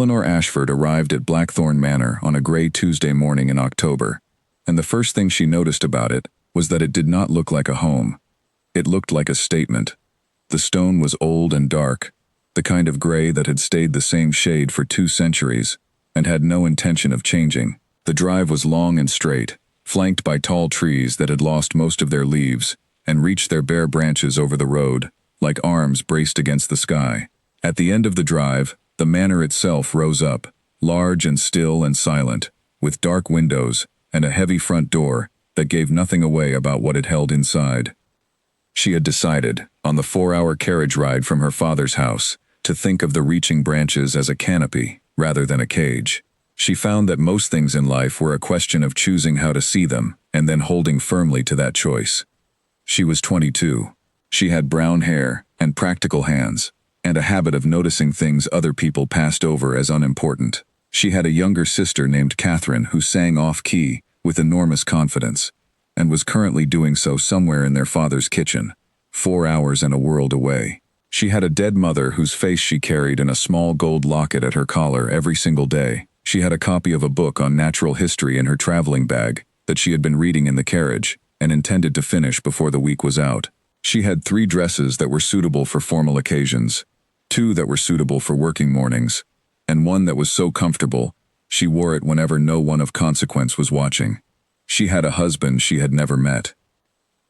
Eleanor Ashford arrived at Blackthorn Manor on a gray Tuesday morning in October, and the first thing she noticed about it was that it did not look like a home. It looked like a statement. The stone was old and dark, the kind of gray that had stayed the same shade for 2 centuries and had no intention of changing. The drive was long and straight, flanked by tall trees that had lost most of their leaves and reached their bare branches over the road, like arms braced against the sky. At the end of the drive, the manor itself rose up, large and still and silent, with dark windows and a heavy front door that gave nothing away about what it held inside. She had decided, on the 4-hour carriage ride from her father's house, to think of the reaching branches as a canopy rather than a cage. She found that most things in life were a question of choosing how to see them and then holding firmly to that choice. She was 22. She had brown hair and practical hands, and a habit of noticing things other people passed over as unimportant. She had a younger sister named Catherine who sang off-key with enormous confidence, and was currently doing so somewhere in their father's kitchen, 4 hours and a world away. She had a dead mother whose face she carried in a small gold locket at her collar every single day. She had a copy of a book on natural history in her traveling bag that she had been reading in the carriage and intended to finish before the week was out. She had 3 dresses that were suitable for formal occasions, 2 that were suitable for working mornings, and 1 that was so comfortable she wore it whenever no one of consequence was watching. She had a husband she had never met.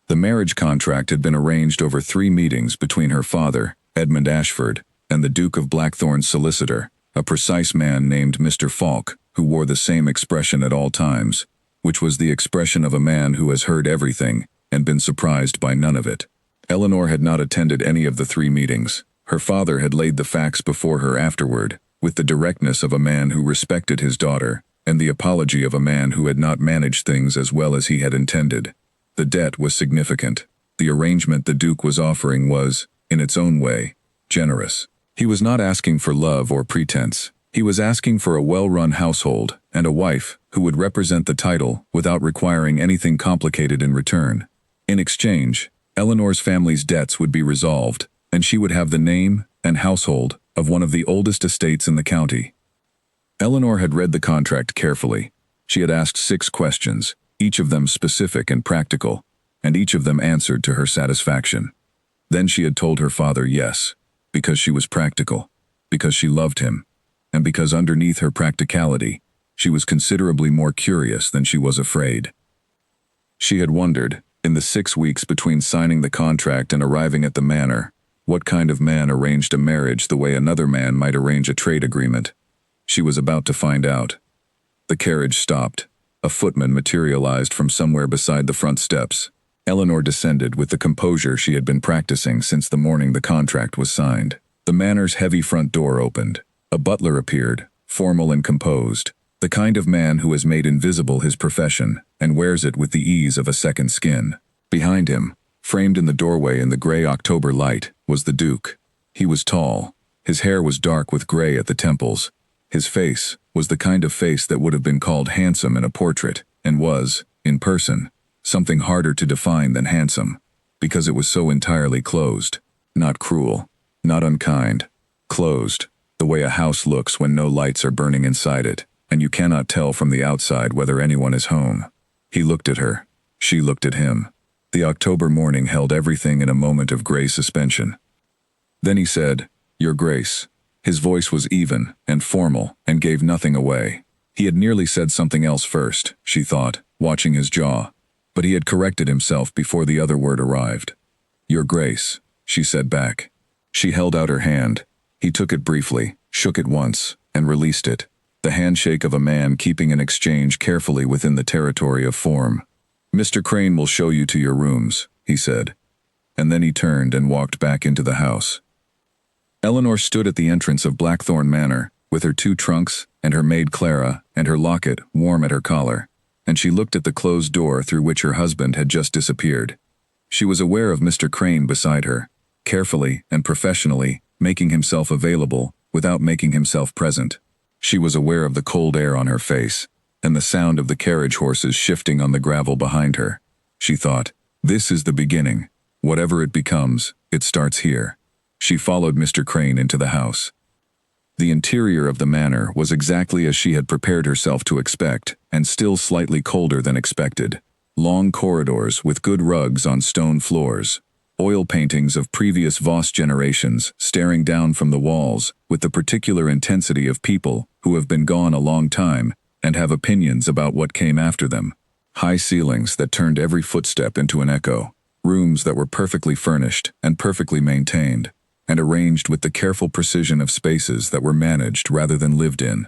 The marriage contract had been arranged over 3 meetings between her father, Edmund Ashford, and the Duke of Blackthorn's solicitor, a precise man named Mr. Falk, who wore the same expression at all times, which was the expression of a man who has heard everything and been surprised by none of it. Eleanor had not attended any of the 3 meetings. Her father had laid the facts before her afterward, with the directness of a man who respected his daughter, and the apology of a man who had not managed things as well as he had intended. The debt was significant. The arrangement the Duke was offering was, in its own way, generous. He was not asking for love or pretense. He was asking for a well-run household and a wife who would represent the title without requiring anything complicated in return. In exchange, Eleanor's family's debts would be resolved, and she would have the name and household of one of the oldest estates in the county. Eleanor had read the contract carefully. She had asked 6 questions, each of them specific and practical, and each of them answered to her satisfaction. Then she had told her father yes, because she was practical, because she loved him, and because underneath her practicality, she was considerably more curious than she was afraid. She had wondered, in the 6 weeks between signing the contract and arriving at the manor, what kind of man arranged a marriage the way another man might arrange a trade agreement. She was about to find out. The carriage stopped. A footman materialized from somewhere beside the front steps. Eleanor descended with the composure she had been practicing since the morning the contract was signed. The manor's heavy front door opened. A butler appeared, formal and composed, the kind of man who has made invisible his profession and wears it with the ease of a second skin. Behind him, framed in the doorway in the gray October light, was the Duke. He was tall. His hair was dark with gray at the temples. His face was the kind of face that would have been called handsome in a portrait, and was, in person, something harder to define than handsome, because it was so entirely closed. Not cruel, not unkind. Closed, the way a house looks when no lights are burning inside it, and you cannot tell from the outside whether anyone is home. He looked at her. She looked at him. The October morning held everything in a moment of gray suspension. Then he said, "Your Grace." His voice was even and formal and gave nothing away. He had nearly said something else first, she thought, watching his jaw, but he had corrected himself before the other word arrived. "Your Grace," she said back. She held out her hand. He took it briefly, shook it once, and released it, the handshake of a man keeping an exchange carefully within the territory of form. "Mr. Crane will show you to your rooms," he said, and then he turned and walked back into the house. Eleanor stood at the entrance of Blackthorn Manor, with her 2 trunks and her maid Clara and her locket warm at her collar, and she looked at the closed door through which her husband had just disappeared. She was aware of Mr. Crane beside her, carefully and professionally making himself available without making himself present. She was aware of the cold air on her face, and the sound of the carriage horses shifting on the gravel behind her. She thought, this is the beginning. Whatever it becomes, it starts here. She followed Mr. Crane into the house. The interior of the manor was exactly as she had prepared herself to expect, and still slightly colder than expected. Long corridors with good rugs on stone floors. Oil paintings of previous Voss generations staring down from the walls with the particular intensity of people who have been gone a long time and have opinions about what came after them. High ceilings that turned every footstep into an echo. Rooms that were perfectly furnished and perfectly maintained, and arranged with the careful precision of spaces that were managed rather than lived in.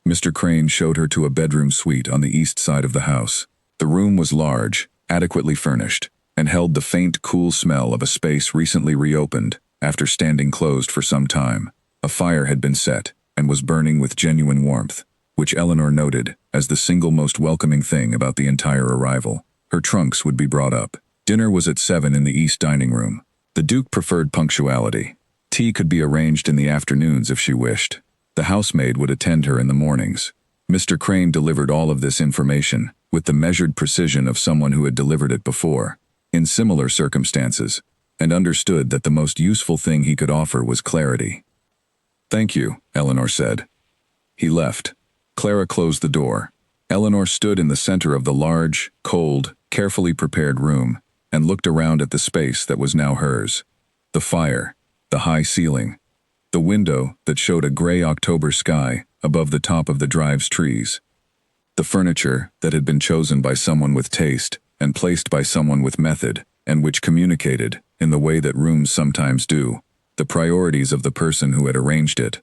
Mr. Crane showed her to a bedroom suite on the east side of the house. The room was large, adequately furnished, and held the faint, cool smell of a space recently reopened after standing closed for some time. A fire had been set and was burning with genuine warmth, which Eleanor noted as the single most welcoming thing about the entire arrival. Her trunks would be brought up. Dinner was at 7 in the east dining room. The Duke preferred punctuality. Tea could be arranged in the afternoons if she wished. The housemaid would attend her in the mornings. Mr. Crane delivered all of this information with the measured precision of someone who had delivered it before, in similar circumstances, and understood that the most useful thing he could offer was clarity. "Thank you," Eleanor said. He left. Clara closed the door. Eleanor stood in the center of the large, cold, carefully prepared room and looked around at the space that was now hers. The fire, the high ceiling, the window that showed a gray October sky above the top of the drive's trees, the furniture that had been chosen by someone with taste and placed by someone with method, and which communicated, in the way that rooms sometimes do, the priorities of the person who had arranged it.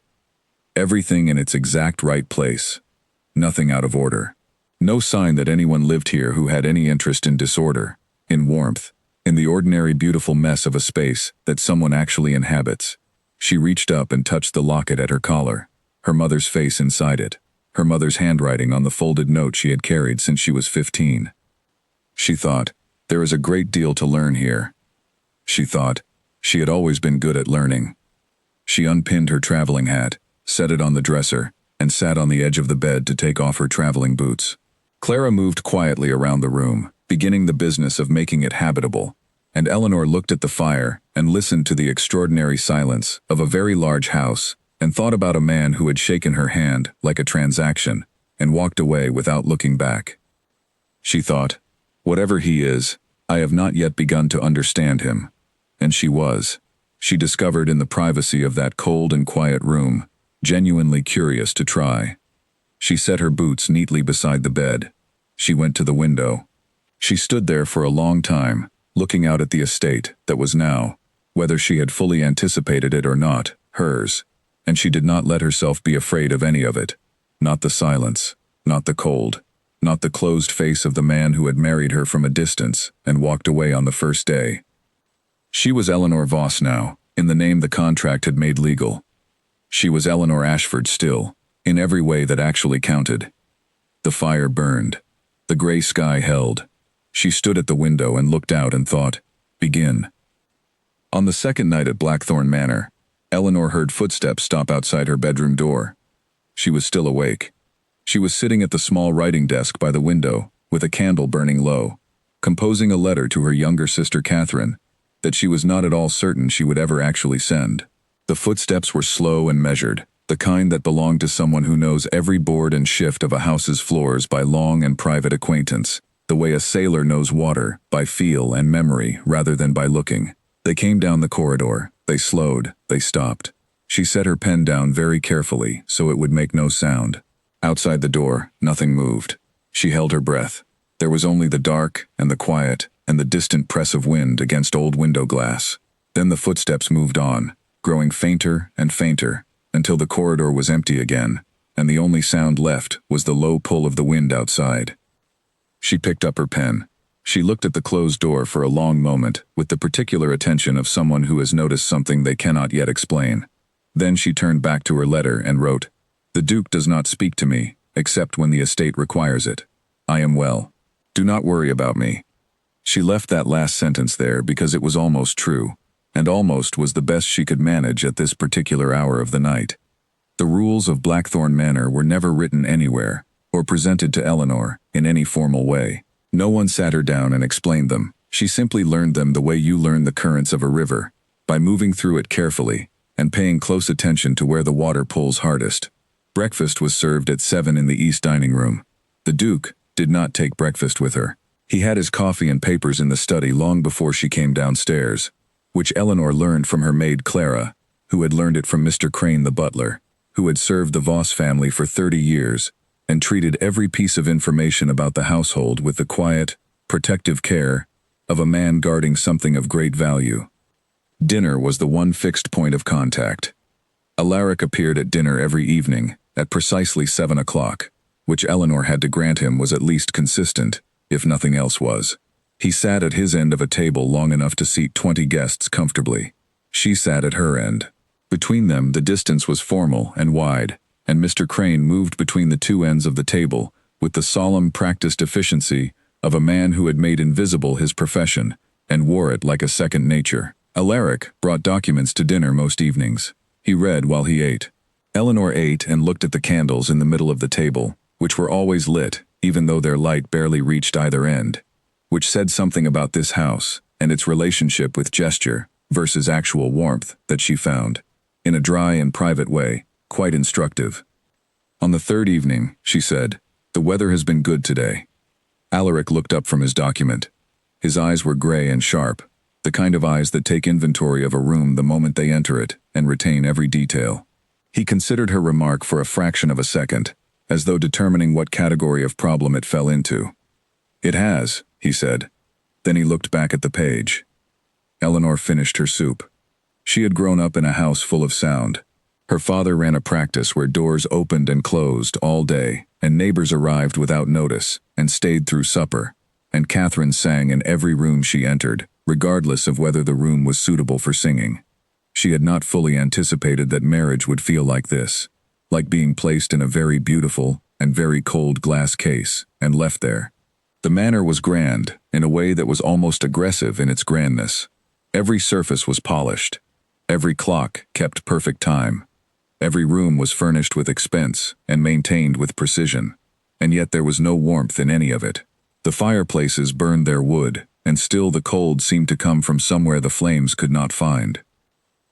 Everything in its exact right place. Nothing out of order. No sign that anyone lived here who had any interest in disorder, in warmth, in the ordinary beautiful mess of a space that someone actually inhabits. She reached up and touched the locket at her collar, her mother's face inside it, her mother's handwriting on the folded note she had carried since she was 15. She thought, there is a great deal to learn here. She thought, she had always been good at learning. She unpinned her traveling hat, set it on the dresser, and sat on the edge of the bed to take off her traveling boots. Clara moved quietly around the room, beginning the business of making it habitable, and Eleanor looked at the fire and listened to the extraordinary silence of a very large house and thought about a man who had shaken her hand like a transaction and walked away without looking back. She thought, whatever he is, I have not yet begun to understand him. And she was. She discovered in the privacy of that cold and quiet room, genuinely curious to try. She set her boots neatly beside the bed. She went to the window. She stood there for a long time, looking out at the estate that was now, whether she had fully anticipated it or not, hers, and she did not let herself be afraid of any of it. Not the silence, not the cold, not the closed face of the man who had married her from a distance and walked away on the first day. She was Eleanor Voss now, in the name the contract had made legal. She was Eleanor Ashford still, in every way that actually counted. The fire burned. The gray sky held. She stood at the window and looked out and thought, begin. On the second night at Blackthorn Manor, Eleanor heard footsteps stop outside her bedroom door. She was still awake. She was sitting at the small writing desk by the window, with a candle burning low, composing a letter to her younger sister Catherine, that she was not at all certain she would ever actually send. The footsteps were slow and measured, the kind that belonged to someone who knows every board and shift of a house's floors by long and private acquaintance, the way a sailor knows water, by feel and memory rather than by looking. They came down the corridor, they slowed, they stopped. She set her pen down very carefully so it would make no sound. Outside the door, nothing moved. She held her breath. There was only the dark and the quiet and the distant press of wind against old window glass. Then the footsteps moved on, growing fainter and fainter, until the corridor was empty again, and the only sound left was the low pull of the wind outside. She picked up her pen. She looked at the closed door for a long moment with the particular attention of someone who has noticed something they cannot yet explain. Then she turned back to her letter and wrote, "The Duke does not speak to me, except when the estate requires it. I am well. Do not worry about me." She left that last sentence there because it was almost true, and almost was the best she could manage at this particular hour of the night. The rules of Blackthorn Manor were never written anywhere, or presented to Eleanor in any formal way. No one sat her down and explained them. She simply learned them the way you learn the currents of a river, by moving through it carefully, and paying close attention to where the water pulls hardest. Breakfast was served at 7 in the east dining room. The Duke did not take breakfast with her. He had his coffee and papers in the study long before she came downstairs, which Eleanor learned from her maid Clara, who had learned it from Mr. Crane the butler, who had served the Voss family for 30 years and treated every piece of information about the household with the quiet, protective care of a man guarding something of great value. Dinner was the one fixed point of contact. Alaric appeared at dinner every evening at precisely 7 o'clock, which Eleanor had to grant him was at least consistent, if nothing else was. He sat at his end of a table long enough to seat 20 guests comfortably. She sat at her end. Between them the distance was formal and wide, and Mr. Crane moved between the two ends of the table with the solemn practiced efficiency of a man who had made invisible his profession and wore it like a second nature. Alaric brought documents to dinner most evenings. He read while he ate. Eleanor ate and looked at the candles in the middle of the table, which were always lit, even though their light barely reached either end, which said something about this house and its relationship with gesture versus actual warmth that she found, in a dry and private way, quite instructive. On the third evening, she said, "The weather has been good today." Alaric looked up from his document. His eyes were gray and sharp, the kind of eyes that take inventory of a room the moment they enter it and retain every detail. He considered her remark for a fraction of a second, as though determining what category of problem it fell into. "It has," he said. Then he looked back at the page. Eleanor finished her soup. She had grown up in a house full of sound. Her father ran a practice where doors opened and closed all day, and neighbors arrived without notice and stayed through supper, and Catherine sang in every room she entered, regardless of whether the room was suitable for singing. She had not fully anticipated that marriage would feel like this, like being placed in a very beautiful and very cold glass case and left there. The manor was grand, in a way that was almost aggressive in its grandness. Every surface was polished. Every clock kept perfect time. Every room was furnished with expense and maintained with precision, and yet there was no warmth in any of it. The fireplaces burned their wood, and still the cold seemed to come from somewhere the flames could not find.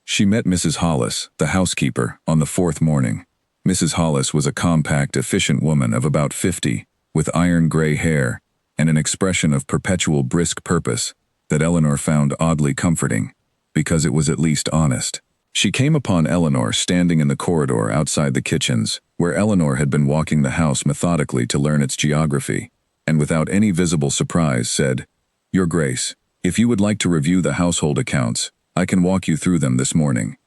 She met Mrs. Hollis, the housekeeper, on the fourth morning. Mrs. Hollis was a compact, efficient woman of about 50, with iron-gray hair and an expression of perpetual brisk purpose that Eleanor found oddly comforting, because it was at least honest. She came upon Eleanor standing in the corridor outside the kitchens, where Eleanor had been walking the house methodically to learn its geography, and without any visible surprise said, "Your Grace, if you would like to review the household accounts, I can walk you through them this morning."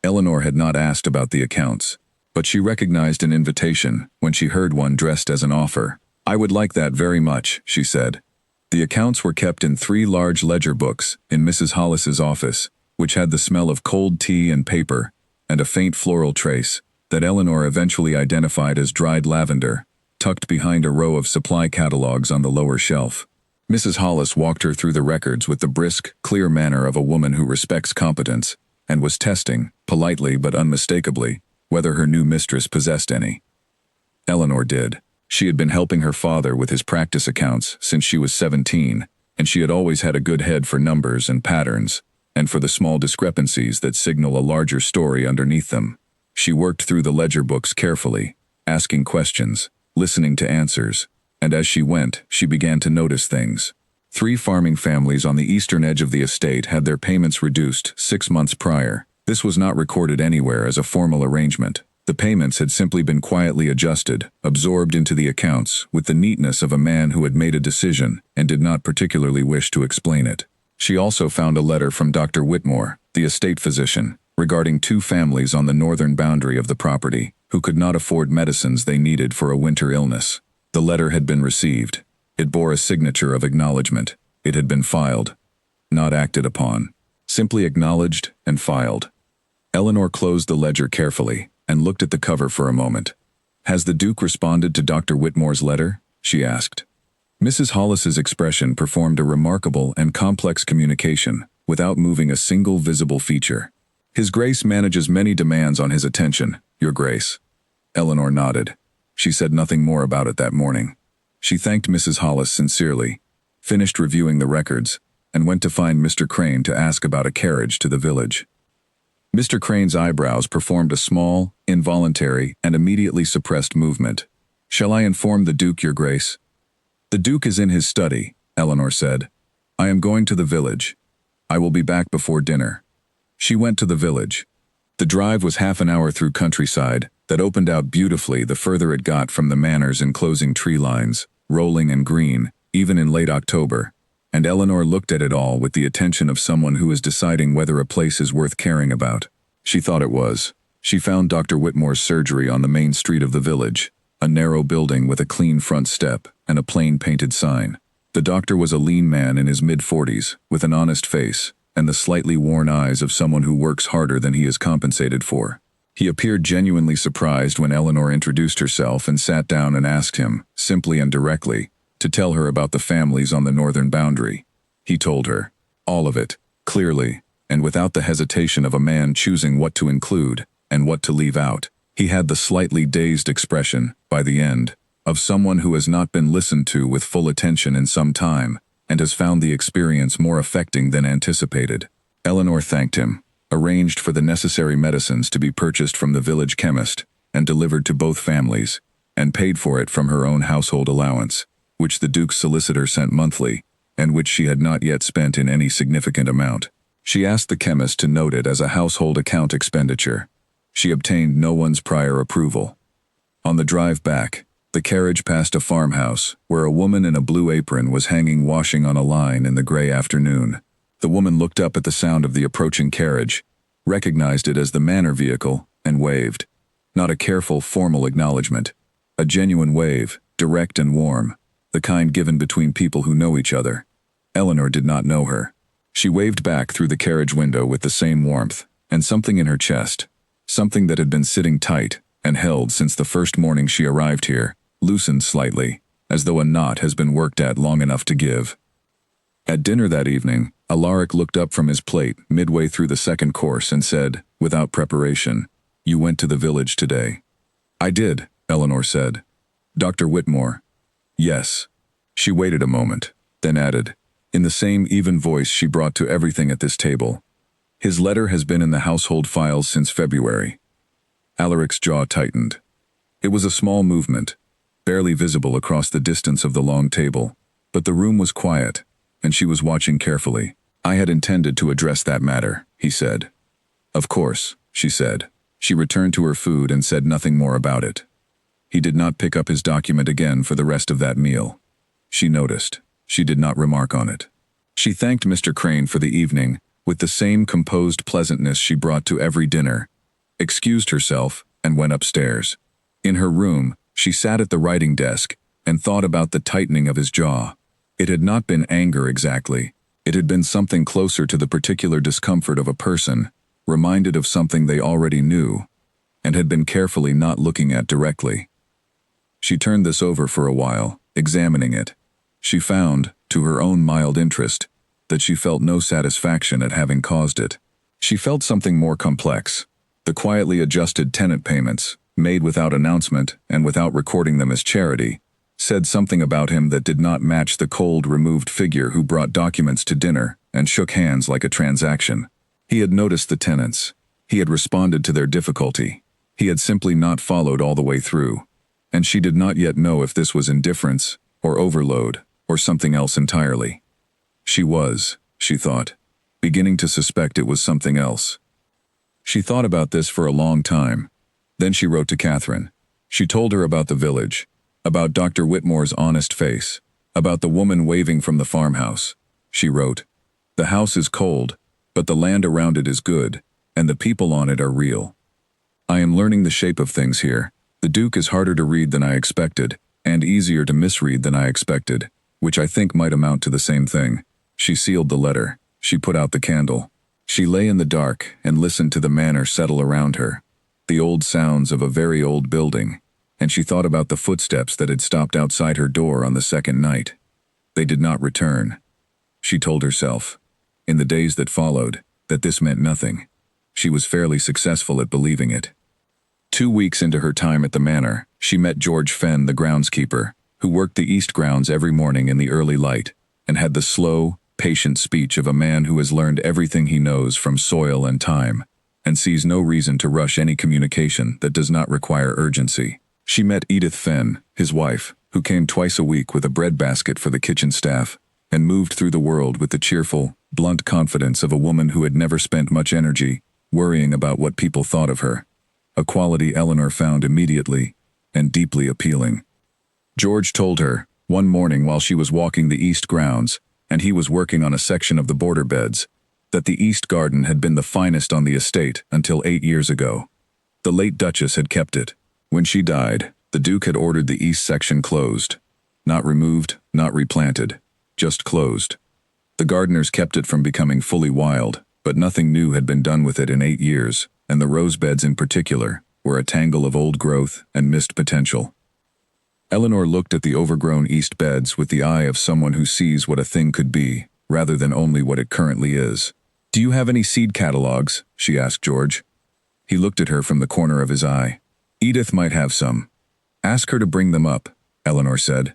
Eleanor had not asked about the accounts, but she recognized an invitation when she heard one dressed as an offer. "I would like that very much," she said. The accounts were kept in 3 large ledger books in Mrs. Hollis's office, which had the smell of cold tea and paper, and a faint floral trace that Eleanor eventually identified as dried lavender, tucked behind a row of supply catalogs on the lower shelf. Mrs. Hollis walked her through the records with the brisk, clear manner of a woman who respects competence, and was testing, politely but unmistakably, whether her new mistress possessed any. Eleanor did. She had been helping her father with his practice accounts since she was 17, and she had always had a good head for numbers and patterns, and for the small discrepancies that signal a larger story underneath them. She worked through the ledger books carefully, asking questions, listening to answers, and as she went, she began to notice things. 3 farming families on the eastern edge of the estate had their payments reduced 6 months prior. This was not recorded anywhere as a formal arrangement. The payments had simply been quietly adjusted, absorbed into the accounts, with the neatness of a man who had made a decision and did not particularly wish to explain it. She also found a letter from Dr. Whitmore, the estate physician, regarding 2 families on the northern boundary of the property, who could not afford medicines they needed for a winter illness. The letter had been received. It bore a signature of acknowledgement. It had been filed. Not acted upon. Simply acknowledged and filed. Eleanor closed the ledger carefully and looked at the cover for a moment. "Has the Duke responded to Dr. Whitmore's letter?" she asked. Mrs. Hollis's expression performed a remarkable and complex communication without moving a single visible feature. "His Grace manages many demands on his attention, Your Grace." Eleanor nodded. She said nothing more about it that morning. She thanked Mrs. Hollis sincerely, finished reviewing the records, and went to find Mr. Crane to ask about a carriage to the village. Mr. Crane's eyebrows performed a small, involuntary, and immediately suppressed movement. "Shall I inform the Duke, Your Grace?" "The Duke is in his study," Eleanor said. "I am going to the village. I will be back before dinner." She went to the village. The drive was half an hour through countryside that opened out beautifully the further it got from the manor's enclosing tree lines, rolling and green, even in late October, and Eleanor looked at it all with the attention of someone who is deciding whether a place is worth caring about. She thought it was. She found Dr. Whitmore's surgery on the main street of the village, a narrow building with a clean front step and a plain painted sign. The doctor was a lean man in his mid-40s, with an honest face, and the slightly worn eyes of someone who works harder than he is compensated for. He appeared genuinely surprised when Eleanor introduced herself and sat down and asked him, simply and directly, to tell her about the families on the northern boundary. He told her. All of it, clearly, and without the hesitation of a man choosing what to include and what to leave out. He had the slightly dazed expression, by the end, of someone who has not been listened to with full attention in some time, and has found the experience more affecting than anticipated. Eleanor thanked him, arranged for the necessary medicines to be purchased from the village chemist and delivered to both families, and paid for it from her own household allowance, which the Duke's solicitor sent monthly, and which she had not yet spent in any significant amount. She asked the chemist to note it as a household account expenditure. She obtained no one's prior approval. On the drive back, the carriage passed a farmhouse where a woman in a blue apron was hanging washing on a line in the gray afternoon. The woman looked up at the sound of the approaching carriage, recognized it as the manor vehicle, and waved. Not a careful, formal acknowledgement. A genuine wave, direct and warm, the kind given between people who know each other. Eleanor did not know her. She waved back through the carriage window with the same warmth, and something in her chest, something that had been sitting tight and held since the first morning she arrived here, loosened slightly, as though a knot has been worked at long enough to give. At dinner that evening, Alaric looked up from his plate midway through the second course and said, without preparation, "You went to the village today." "I did," Eleanor said. "Dr. Whitmore." "Yes." She waited a moment, then added, in the same even voice she brought to everything at this table, "His letter has been in the household files since February." Alaric's jaw tightened. It was a small movement, barely visible across the distance of the long table, but the room was quiet, and she was watching carefully. "I had intended to address that matter," he said. "Of course," she said. She returned to her food and said nothing more about it. He did not pick up his document again for the rest of that meal. She noticed. She did not remark on it. She thanked Mr. Crane for the evening, with the same composed pleasantness she brought to every dinner, excused herself, and went upstairs. In her room, she sat at the writing desk and thought about the tightening of his jaw. It had not been anger exactly. It had been something closer to the particular discomfort of a person, reminded of something they already knew, and had been carefully not looking at directly. She turned this over for a while, examining it. She found, to her own mild interest, that she felt no satisfaction at having caused it. She felt something more complex. The quietly adjusted tenant payments, made without announcement and without recording them as charity, said something about him that did not match the cold, removed figure who brought documents to dinner and shook hands like a transaction. He had noticed the tenants. He had responded to their difficulty. He had simply not followed all the way through. And she did not yet know if this was indifference, or overload, or something else entirely. She was, she thought, beginning to suspect it was something else. She thought about this for a long time. Then she wrote to Catherine. She told her about the village, about Dr. Whitmore's honest face, about the woman waving from the farmhouse. She wrote, "The house is cold, but the land around it is good, and the people on it are real. I am learning the shape of things here. The Duke is harder to read than I expected, and easier to misread than I expected, which I think might amount to the same thing." She sealed the letter. She put out the candle. She lay in the dark and listened to the manor settle around her, the old sounds of a very old building, and she thought about the footsteps that had stopped outside her door on the second night. They did not return. She told herself, in the days that followed, that this meant nothing. She was fairly successful at believing it. 2 weeks into her time at the manor, she met George Fenn, the groundskeeper, who worked the east grounds every morning in the early light, and had the slow, patient speech of a man who has learned everything he knows from soil and time. and sees no reason to rush any communication that does not require urgency. She met Edith Fenn, his wife, who came twice a week with a breadbasket for the kitchen staff, and moved through the world with the cheerful, blunt confidence of a woman who had never spent much energy worrying about what people thought of her, a quality Eleanor found immediately and deeply appealing. George told her, one morning while she was walking the east grounds, and he was working on a section of the border beds, that the east garden had been the finest on the estate until 8 years ago. The late Duchess had kept it. When she died, the Duke had ordered the east section closed. Not removed, not replanted, just closed. The gardeners kept it from becoming fully wild, but nothing new had been done with it in 8 years, and the rose beds in particular were a tangle of old growth and missed potential. Eleanor looked at the overgrown east beds with the eye of someone who sees what a thing could be, rather than only what it currently is. "Do you have any seed catalogs?" she asked George. He looked at her from the corner of his eye. "Edith might have some. Ask her to bring them up," Eleanor said.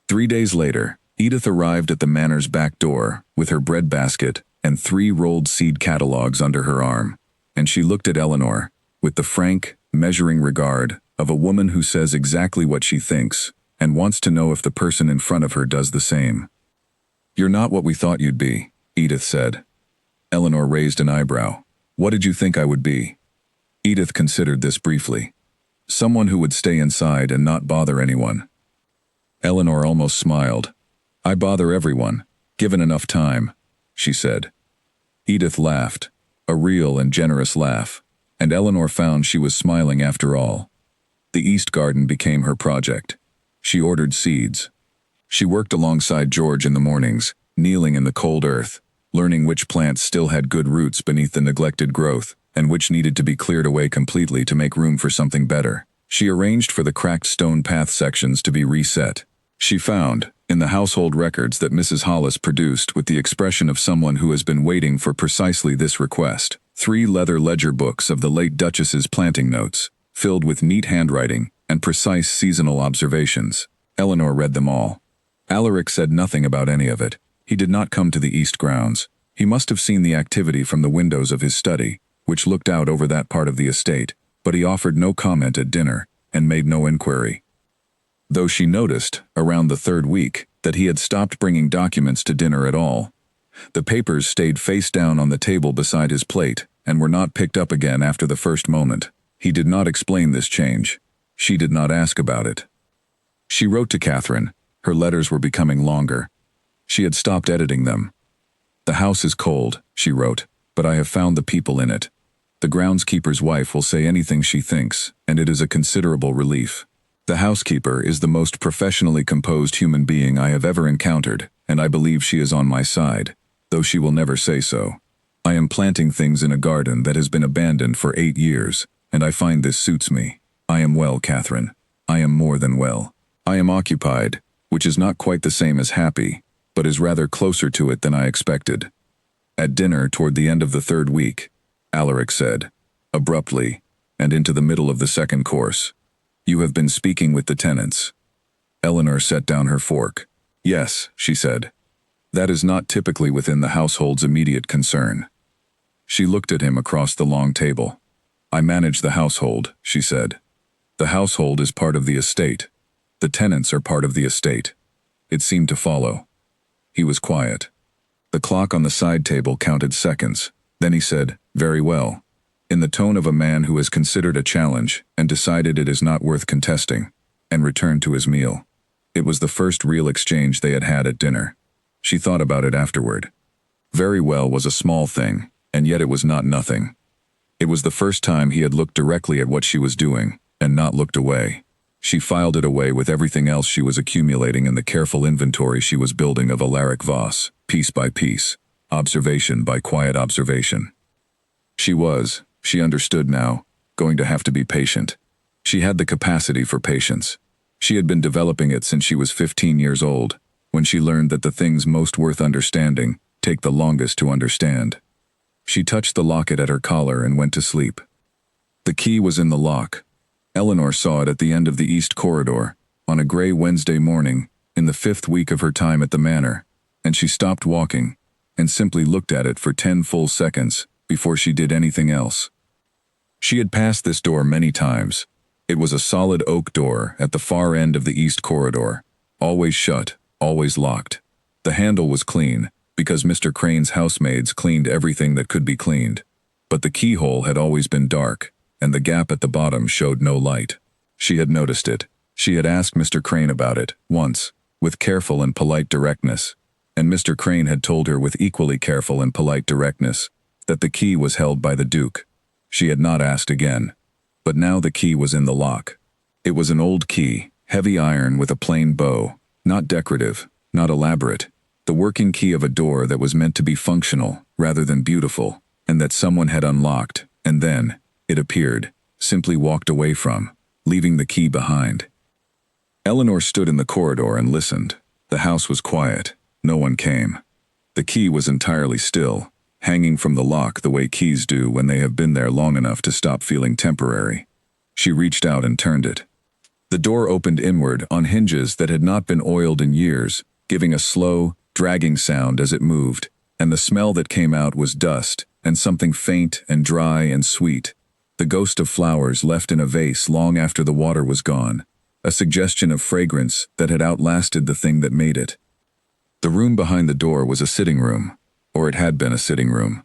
3 days later, Edith arrived at the manor's back door with her breadbasket and 3 rolled seed catalogs under her arm, and she looked at Eleanor with the frank, measuring regard of a woman who says exactly what she thinks and wants to know if the person in front of her does the same. "You're not what we thought you'd be," Edith said. Eleanor raised an eyebrow. "What did you think I would be?" Edith considered this briefly. "Someone who would stay inside and not bother anyone." Eleanor almost smiled. "I bother everyone, given enough time," she said. Edith laughed, a real and generous laugh, and Eleanor found she was smiling after all. The East Garden became her project. She ordered seeds. She worked alongside George in the mornings, kneeling in the cold earth, learning which plants still had good roots beneath the neglected growth, and which needed to be cleared away completely to make room for something better. She arranged for the cracked stone path sections to be reset. She found, in the household records that Mrs. Hollis produced with the expression of someone who has been waiting for precisely this request, 3 leather ledger books of the late Duchess's planting notes, filled with neat handwriting and precise seasonal observations. Eleanor read them all. Alaric said nothing about any of it. He did not come to the east grounds. He must have seen the activity from the windows of his study, which looked out over that part of the estate, but he offered no comment at dinner and made no inquiry. Though she noticed, around the 3rd week, that he had stopped bringing documents to dinner at all. The papers stayed face down on the table beside his plate and were not picked up again after the first moment. He did not explain this change. She did not ask about it. She wrote to Catherine. Her letters were becoming longer. She had stopped editing them. "The house is cold," she wrote, "but I have found the people in it. The groundskeeper's wife will say anything she thinks, and it is a considerable relief. The housekeeper is the most professionally composed human being I have ever encountered, and I believe she is on my side, though she will never say so. I am planting things in a garden that has been abandoned for 8 years, and I find this suits me. I am well, Catherine. I am more than well. I am occupied, which is not quite the same as happy, but is rather closer to it than I expected." At dinner toward the end of the 3rd week, Alaric said, abruptly, and into the middle of the 2nd course, "You have been speaking with the tenants." Eleanor set down her fork. "Yes," she said. "That is not typically within the household's immediate concern." She looked at him across the long table. "I manage the household," she said. "The household is part of the estate. The tenants are part of the estate." It seemed to follow. He was quiet. The clock on the side table counted seconds. Then he said, "Very well," in the tone of a man who has considered a challenge and decided it is not worth contesting, and returned to his meal. It was the first real exchange they had had at dinner. She thought about it afterward. Very well was a small thing, and yet it was not nothing. It was the first time he had looked directly at what she was doing, and not looked away. She filed it away with everything else she was accumulating in the careful inventory she was building of Alaric Voss, piece by piece, observation by quiet observation. She understood now, going to have to be patient. She had the capacity for patience. She had been developing it since she was 15 years old, when she learned that the things most worth understanding take the longest to understand. She touched the locket at her collar and went to sleep. The key was in the lock. Eleanor saw it at the end of the east corridor, on a gray Wednesday morning, in the 5th week of her time at the manor, and she stopped walking, and simply looked at it for 10 full seconds, before she did anything else. She had passed this door many times. It was a solid oak door at the far end of the east corridor, always shut, always locked. The handle was clean, because Mr. Crane's housemaids cleaned everything that could be cleaned. But the keyhole had always been dark, and the gap at the bottom showed no light. She had noticed it. She had asked Mr. Crane about it, once, with careful and polite directness, and Mr. Crane had told her with equally careful and polite directness that the key was held by the Duke. She had not asked again. But now the key was in the lock. It was an old key, heavy iron with a plain bow, not decorative, not elaborate, the working key of a door that was meant to be functional rather than beautiful, and that someone had unlocked, and then, it appeared, simply walked away from, leaving the key behind. Eleanor stood in the corridor and listened. The house was quiet. No one came. The key was entirely still, hanging from the lock the way keys do when they have been there long enough to stop feeling temporary. She reached out and turned it. The door opened inward on hinges that had not been oiled in years, giving a slow, dragging sound as it moved, and the smell that came out was dust and something faint and dry and sweet, the ghost of flowers left in a vase long after the water was gone, a suggestion of fragrance that had outlasted the thing that made it. The room behind the door was a sitting room, or it had been a sitting room.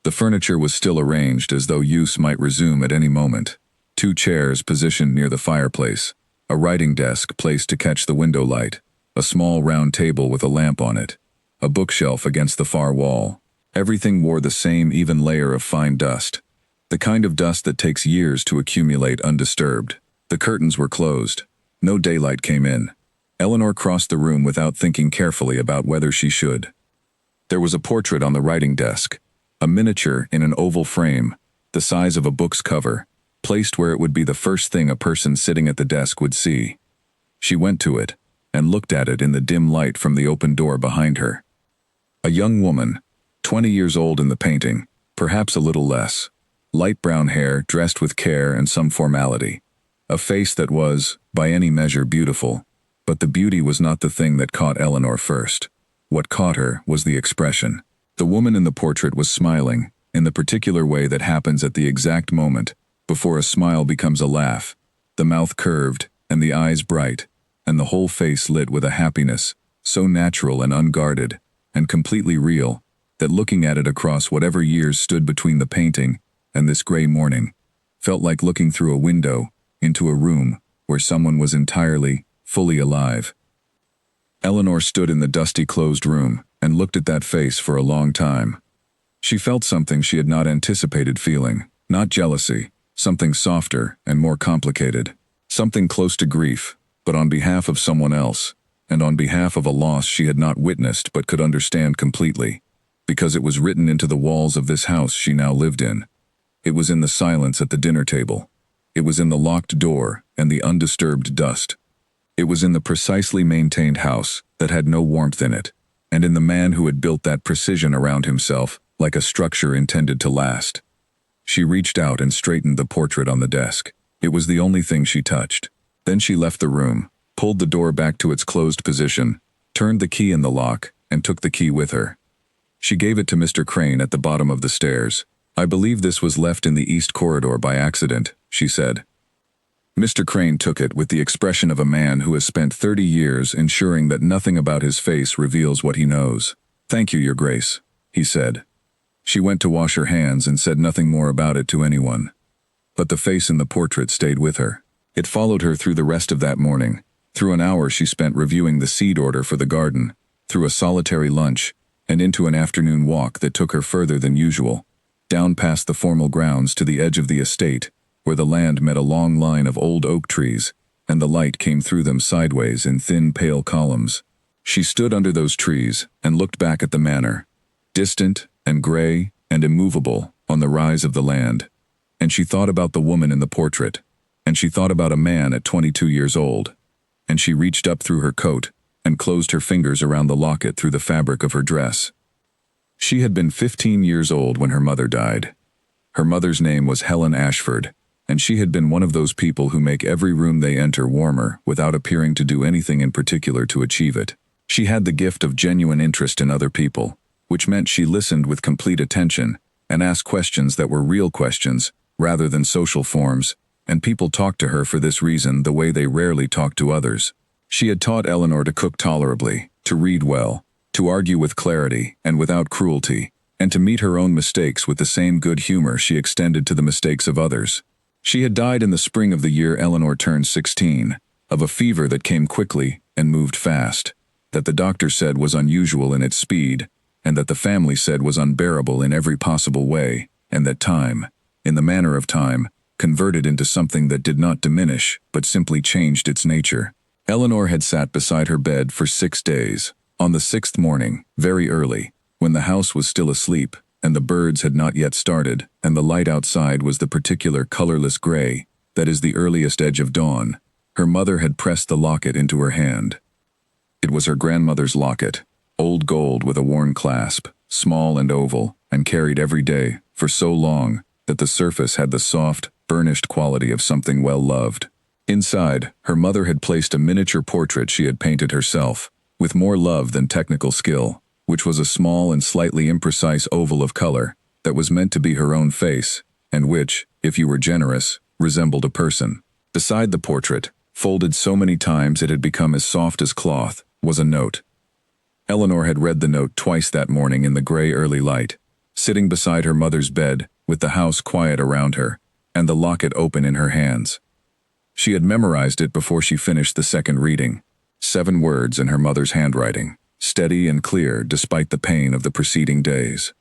The furniture was still arranged as though use might resume at any moment. 2 chairs positioned near the fireplace, a writing desk placed to catch the window light, a small round table with a lamp on it, a bookshelf against the far wall. Everything wore the same even layer of fine dust, the kind of dust that takes years to accumulate undisturbed. The curtains were closed. No daylight came in. Eleanor crossed the room without thinking carefully about whether she should. There was a portrait on the writing desk, a miniature in an oval frame, the size of a book's cover, placed where it would be the first thing a person sitting at the desk would see. She went to it, and looked at it in the dim light from the open door behind her. A young woman, 20 years old in the painting, perhaps a little less, light brown hair dressed with care and some formality, a face that was, by any measure, beautiful, but the beauty was not the thing that caught Eleanor first. What caught her was the expression. The woman in the portrait was smiling, in the particular way that happens at the exact moment, before a smile becomes a laugh, the mouth curved, and the eyes bright, and the whole face lit with a happiness, so natural and unguarded, and completely real, that looking at it across whatever years stood between the painting and this gray morning, felt like looking through a window into a room where someone was entirely, fully alive. Eleanor stood in the dusty closed room and looked at that face for a long time. She felt something she had not anticipated feeling, not jealousy, something softer and more complicated, something close to grief, but on behalf of someone else, and on behalf of a loss she had not witnessed but could understand completely, because it was written into the walls of this house she now lived in. It was in the silence at the dinner table. It was in the locked door and the undisturbed dust. It was in the precisely maintained house that had no warmth in it, and in the man who had built that precision around himself like a structure intended to last. She reached out and straightened the portrait on the desk. It was the only thing she touched. Then she left the room, pulled the door back to its closed position, turned the key in the lock, and took the key with her. She gave it to Mr. Crane at the bottom of the stairs. "I believe this was left in the east corridor by accident," she said. Mr. Crane took it with the expression of a man who has spent 30 years ensuring that nothing about his face reveals what he knows. "Thank you, Your Grace," he said. She went to wash her hands and said nothing more about it to anyone. But the face in the portrait stayed with her. It followed her through the rest of that morning, through an hour she spent reviewing the seed order for the garden, through a solitary lunch, and into an afternoon walk that took her further than usual, down past the formal grounds to the edge of the estate, where the land met a long line of old oak trees, and the light came through them sideways in thin, pale columns. She stood under those trees and looked back at the manor, distant and gray and immovable on the rise of the land, and she thought about the woman in the portrait, and she thought about a man at 22 years old, and she reached up through her coat and closed her fingers around the locket through the fabric of her dress. She had been 15 years old when her mother died. Her mother's name was Helen Ashford, and she had been one of those people who make every room they enter warmer without appearing to do anything in particular to achieve it. She had the gift of genuine interest in other people, which meant she listened with complete attention, and asked questions that were real questions, rather than social forms, and people talked to her for this reason the way they rarely talked to others. She had taught Eleanor to cook tolerably, to read well, to argue with clarity and without cruelty, and to meet her own mistakes with the same good humor she extended to the mistakes of others. She had died in the spring of the year Eleanor turned 16, of a fever that came quickly and moved fast, that the doctor said was unusual in its speed, and that the family said was unbearable in every possible way, and that time, in the manner of time, converted into something that did not diminish, but simply changed its nature. Eleanor had sat beside her bed for 6 days. On the 6th morning, very early, when the house was still asleep, and the birds had not yet started, and the light outside was the particular colorless gray, that is the earliest edge of dawn, her mother had pressed the locket into her hand. It was her grandmother's locket, old gold with a worn clasp, small and oval, and carried every day, for so long, that the surface had the soft, burnished quality of something well loved. Inside, her mother had placed a miniature portrait she had painted herself, with more love than technical skill, which was a small and slightly imprecise oval of color, that was meant to be her own face, and which, if you were generous, resembled a person. Beside the portrait, folded so many times it had become as soft as cloth, was a note. Eleanor had read the note twice that morning in the gray early light, sitting beside her mother's bed, with the house quiet around her, and the locket open in her hands. She had memorized it before she finished the second reading. 7 words in her mother's handwriting, steady and clear despite the pain of the preceding days.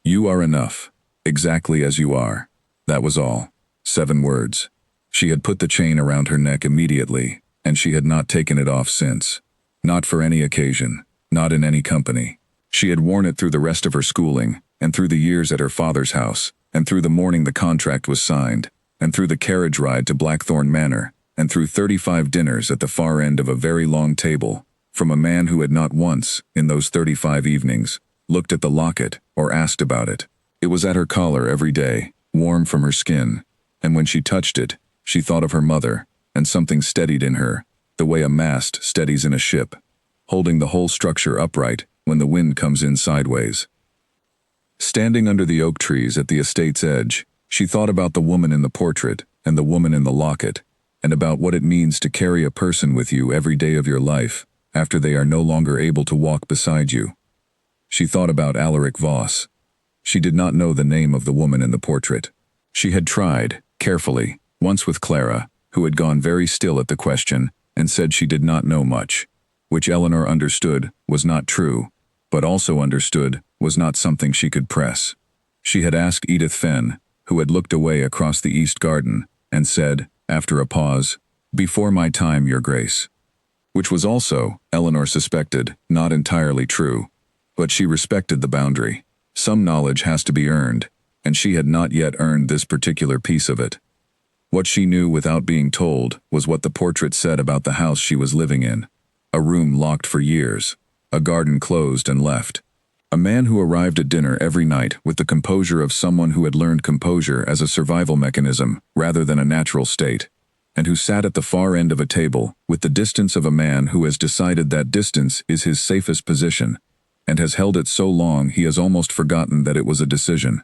You are enough, exactly as you are. That was all. 7 words. She had put the chain around her neck immediately, and she had not taken it off since. Not for any occasion, not in any company. She had worn it through the rest of her schooling, and through the years at her father's house, and through the morning the contract was signed, and through the carriage ride to Blackthorn Manor, and through 35 dinners at the far end of a very long table, from a man who had not once, in those 35 evenings, looked at the locket or asked about it. It was at her collar every day, warm from her skin, and when she touched it, she thought of her mother, and something steadied in her, the way a mast steadies in a ship, holding the whole structure upright when the wind comes in sideways. Standing under the oak trees at the estate's edge, she thought about the woman in the portrait and the woman in the locket, and about what it means to carry a person with you every day of your life, after they are no longer able to walk beside you. She thought about Alaric Voss. She did not know the name of the woman in the portrait. She had tried, carefully, once with Clara, who had gone very still at the question, and said she did not know much, which Eleanor understood was not true, but also understood was not something she could press. She had asked Edith Fenn, who had looked away across the east garden, and said, after a pause, "Before my time, Your Grace." Which was also, Eleanor suspected, not entirely true, but she respected the boundary. Some knowledge has to be earned, and she had not yet earned this particular piece of it. What she knew without being told was what the portrait said about the house she was living in. A room locked for years, a garden closed and left. A man who arrived at dinner every night with the composure of someone who had learned composure as a survival mechanism rather than a natural state, and who sat at the far end of a table with the distance of a man who has decided that distance is his safest position, and has held it so long he has almost forgotten that it was a decision.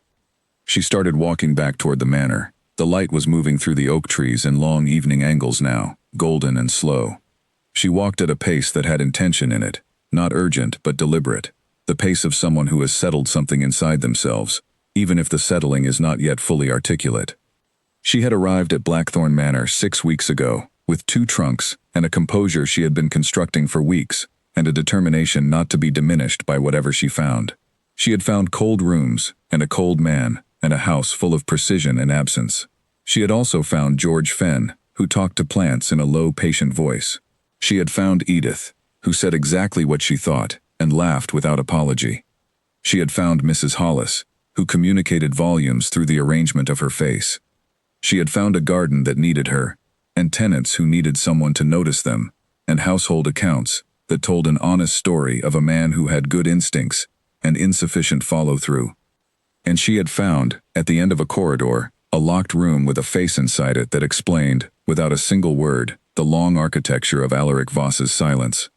She started walking back toward the manor. The light was moving through the oak trees in long evening angles now, golden and slow. She walked at a pace that had intention in it, not urgent but deliberate, the pace of someone who has settled something inside themselves, even if the settling is not yet fully articulate. She had arrived at Blackthorn Manor 6 weeks ago, with 2 trunks and a composure she had been constructing for weeks, and a determination not to be diminished by whatever she found. She had found cold rooms, and a cold man, and a house full of precision and absence. She had also found George Fenn, who talked to plants in a low, patient voice. She had found Edith, who said exactly what she thought, and laughed without apology. She had found Mrs. Hollis, who communicated volumes through the arrangement of her face. She had found a garden that needed her, and tenants who needed someone to notice them, and household accounts that told an honest story of a man who had good instincts and insufficient follow-through. And she had found, at the end of a corridor, a locked room with a face inside it that explained, without a single word, the long architecture of Alaric Voss's silence.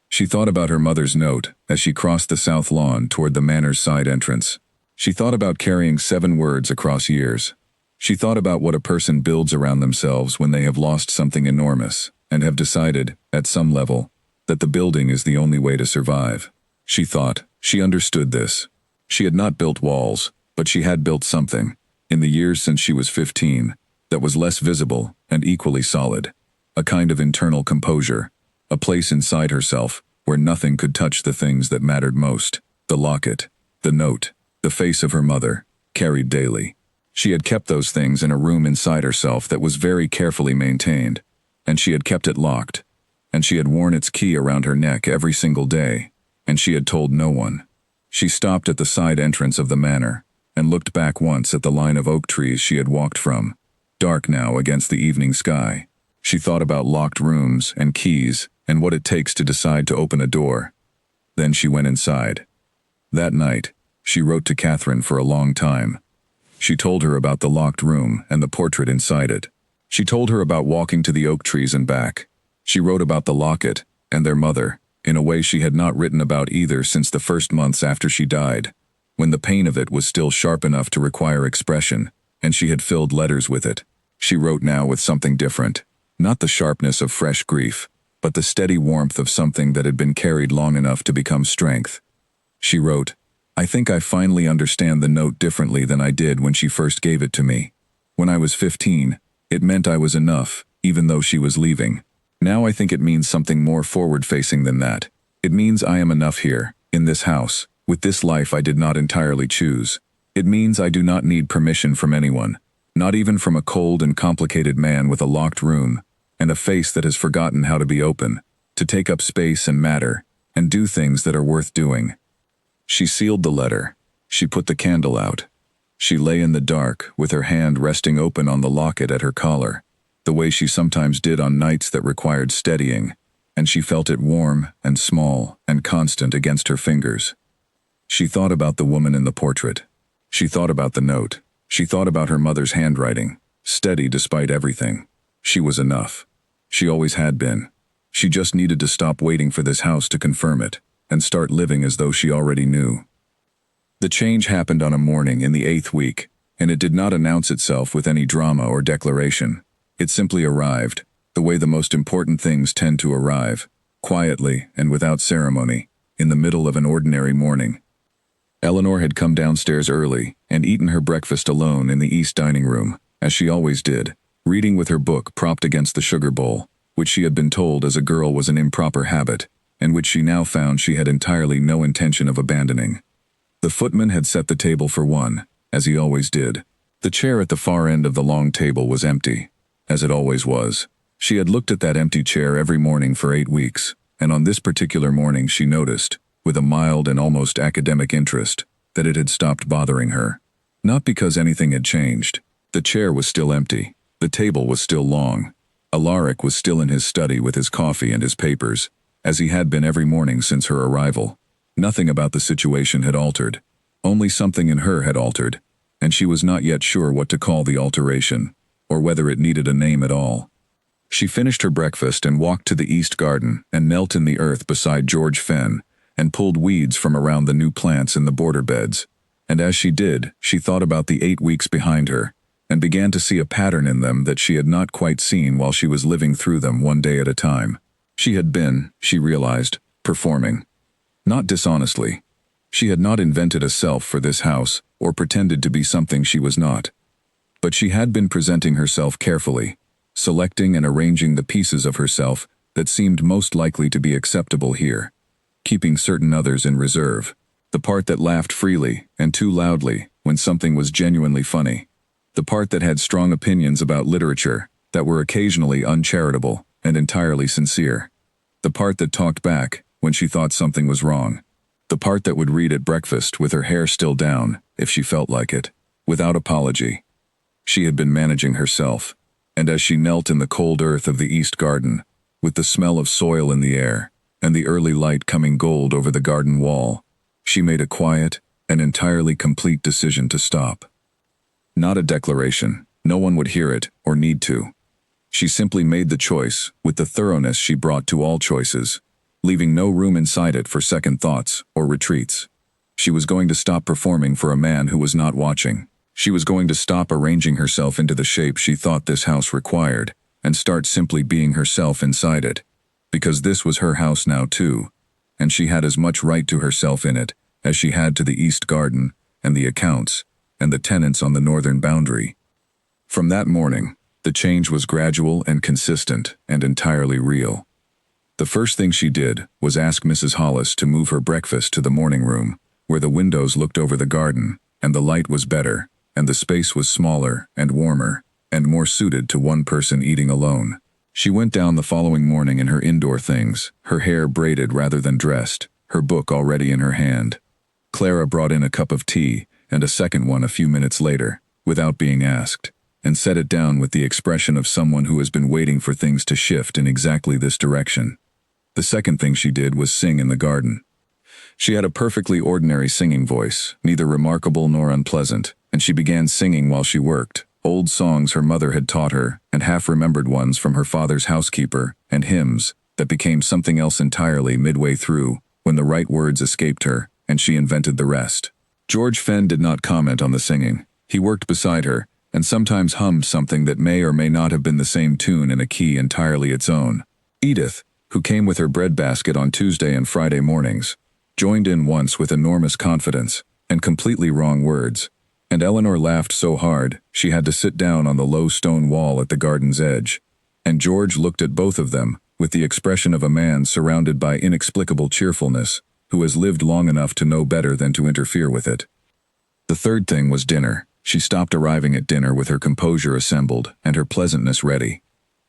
She thought about her mother's note as she crossed the south lawn toward the manor's side entrance. She thought about carrying 7 words across years. She thought about what a person builds around themselves when they have lost something enormous and have decided, at some level, that the building is the only way to survive. She thought she understood this. She had not built walls, but she had built something, in the years since she was 15, that was less visible and equally solid. A kind of internal composure, a place inside herself where nothing could touch the things that mattered most. The locket, the note, the face of her mother, carried daily. She had kept those things in a room inside herself that was very carefully maintained, and she had kept it locked, and she had worn its key around her neck every single day, and she had told no one. She stopped at the side entrance of the manor, and looked back once at the line of oak trees she had walked from, dark now against the evening sky. She thought about locked rooms and keys and what it takes to decide to open a door. Then she went inside. That night, she wrote to Catherine for a long time. She told her about the locked room and the portrait inside it. She told her about walking to the oak trees and back. She wrote about the locket and their mother in a way she had not written about either since the first months after she died, when the pain of it was still sharp enough to require expression, and she had filled letters with it. She wrote now with something different, not the sharpness of fresh grief, but the steady warmth of something that had been carried long enough to become strength. She wrote, "I think I finally understand the note differently than I did when she first gave it to me. When I was 15, it meant I was enough, even though she was leaving. Now I think it means something more forward-facing than that. It means I am enough here, in this house, with this life I did not entirely choose. It means I do not need permission from anyone, not even from a cold and complicated man with a locked room, and a face that has forgotten how to be open, to take up space and matter, and do things that are worth doing." She sealed the letter. She put the candle out. She lay in the dark, with her hand resting open on the locket at her collar, the way she sometimes did on nights that required steadying, and she felt it warm and small and constant against her fingers. She thought about the woman in the portrait. She thought about the note. She thought about her mother's handwriting, steady despite everything. She was enough. She always had been. She just needed to stop waiting for this house to confirm it, and start living as though she already knew. The change happened on a morning in the 8th week, and it did not announce itself with any drama or declaration. It simply arrived, the way the most important things tend to arrive, quietly and without ceremony, in the middle of an ordinary morning. Eleanor had come downstairs early and eaten her breakfast alone in the east dining room, as she always did, reading with her book propped against the sugar bowl, which she had been told as a girl was an improper habit, and which she now found she had entirely no intention of abandoning. The footman had set the table for one, as he always did. The chair at the far end of the long table was empty, as it always was. She had looked at that empty chair every morning for 8 weeks, and on this particular morning she noticed, with a mild and almost academic interest, that it had stopped bothering her. Not because anything had changed. The chair was still empty. The table was still long. Alaric was still in his study with his coffee and his papers, as he had been every morning since her arrival. Nothing about the situation had altered. Only something in her had altered, and she was not yet sure what to call the alteration, or whether it needed a name at all. She finished her breakfast and walked to the east garden and knelt in the earth beside George Fenn and pulled weeds from around the new plants in the border beds. And as she did, she thought about the 8 weeks behind her, and began to see a pattern in them that she had not quite seen while she was living through them one day at a time. She had been, she realized, performing. Not dishonestly. She had not invented a self for this house, or pretended to be something she was not. But she had been presenting herself carefully, selecting and arranging the pieces of herself that seemed most likely to be acceptable here, keeping certain others in reserve. The part that laughed freely and too loudly when something was genuinely funny. The part that had strong opinions about literature that were occasionally uncharitable and entirely sincere. The part that talked back when she thought something was wrong. The part that would read at breakfast with her hair still down, if she felt like it, without apology. She had been managing herself, and as she knelt in the cold earth of the east garden, with the smell of soil in the air, and the early light coming gold over the garden wall, she made a quiet and entirely complete decision to stop. Not a declaration, no one would hear it or need to. She simply made the choice with the thoroughness she brought to all choices, leaving no room inside it for second thoughts or retreats. She was going to stop performing for a man who was not watching. She was going to stop arranging herself into the shape she thought this house required, and start simply being herself inside it. Because this was her house now too, and she had as much right to herself in it as she had to the east garden, and the accounts, and the tenants on the northern boundary. From that morning, the change was gradual and consistent and entirely real. The first thing she did was ask Mrs. Hollis to move her breakfast to the morning room, where the windows looked over the garden, and the light was better, and the space was smaller and warmer, and more suited to one person eating alone. She went down the following morning in her indoor things, her hair braided rather than dressed, her book already in her hand. Clara brought in a cup of tea, and a second one a few minutes later, without being asked, and set it down with the expression of someone who has been waiting for things to shift in exactly this direction. The second thing she did was sing in the garden. She had a perfectly ordinary singing voice, neither remarkable nor unpleasant, and she began singing while she worked, old songs her mother had taught her, and half-remembered ones from her father's housekeeper, and hymns that became something else entirely midway through, when the right words escaped her, and she invented the rest. George Fenn did not comment on the singing. He worked beside her, and sometimes hummed something that may or may not have been the same tune in a key entirely its own. Edith, who came with her bread basket on Tuesday and Friday mornings, joined in once with enormous confidence, and completely wrong words, and Eleanor laughed so hard she had to sit down on the low stone wall at the garden's edge, and George looked at both of them with the expression of a man surrounded by inexplicable cheerfulness, who has lived long enough to know better than to interfere with it. The third thing was dinner. She stopped arriving at dinner with her composure assembled and her pleasantness ready.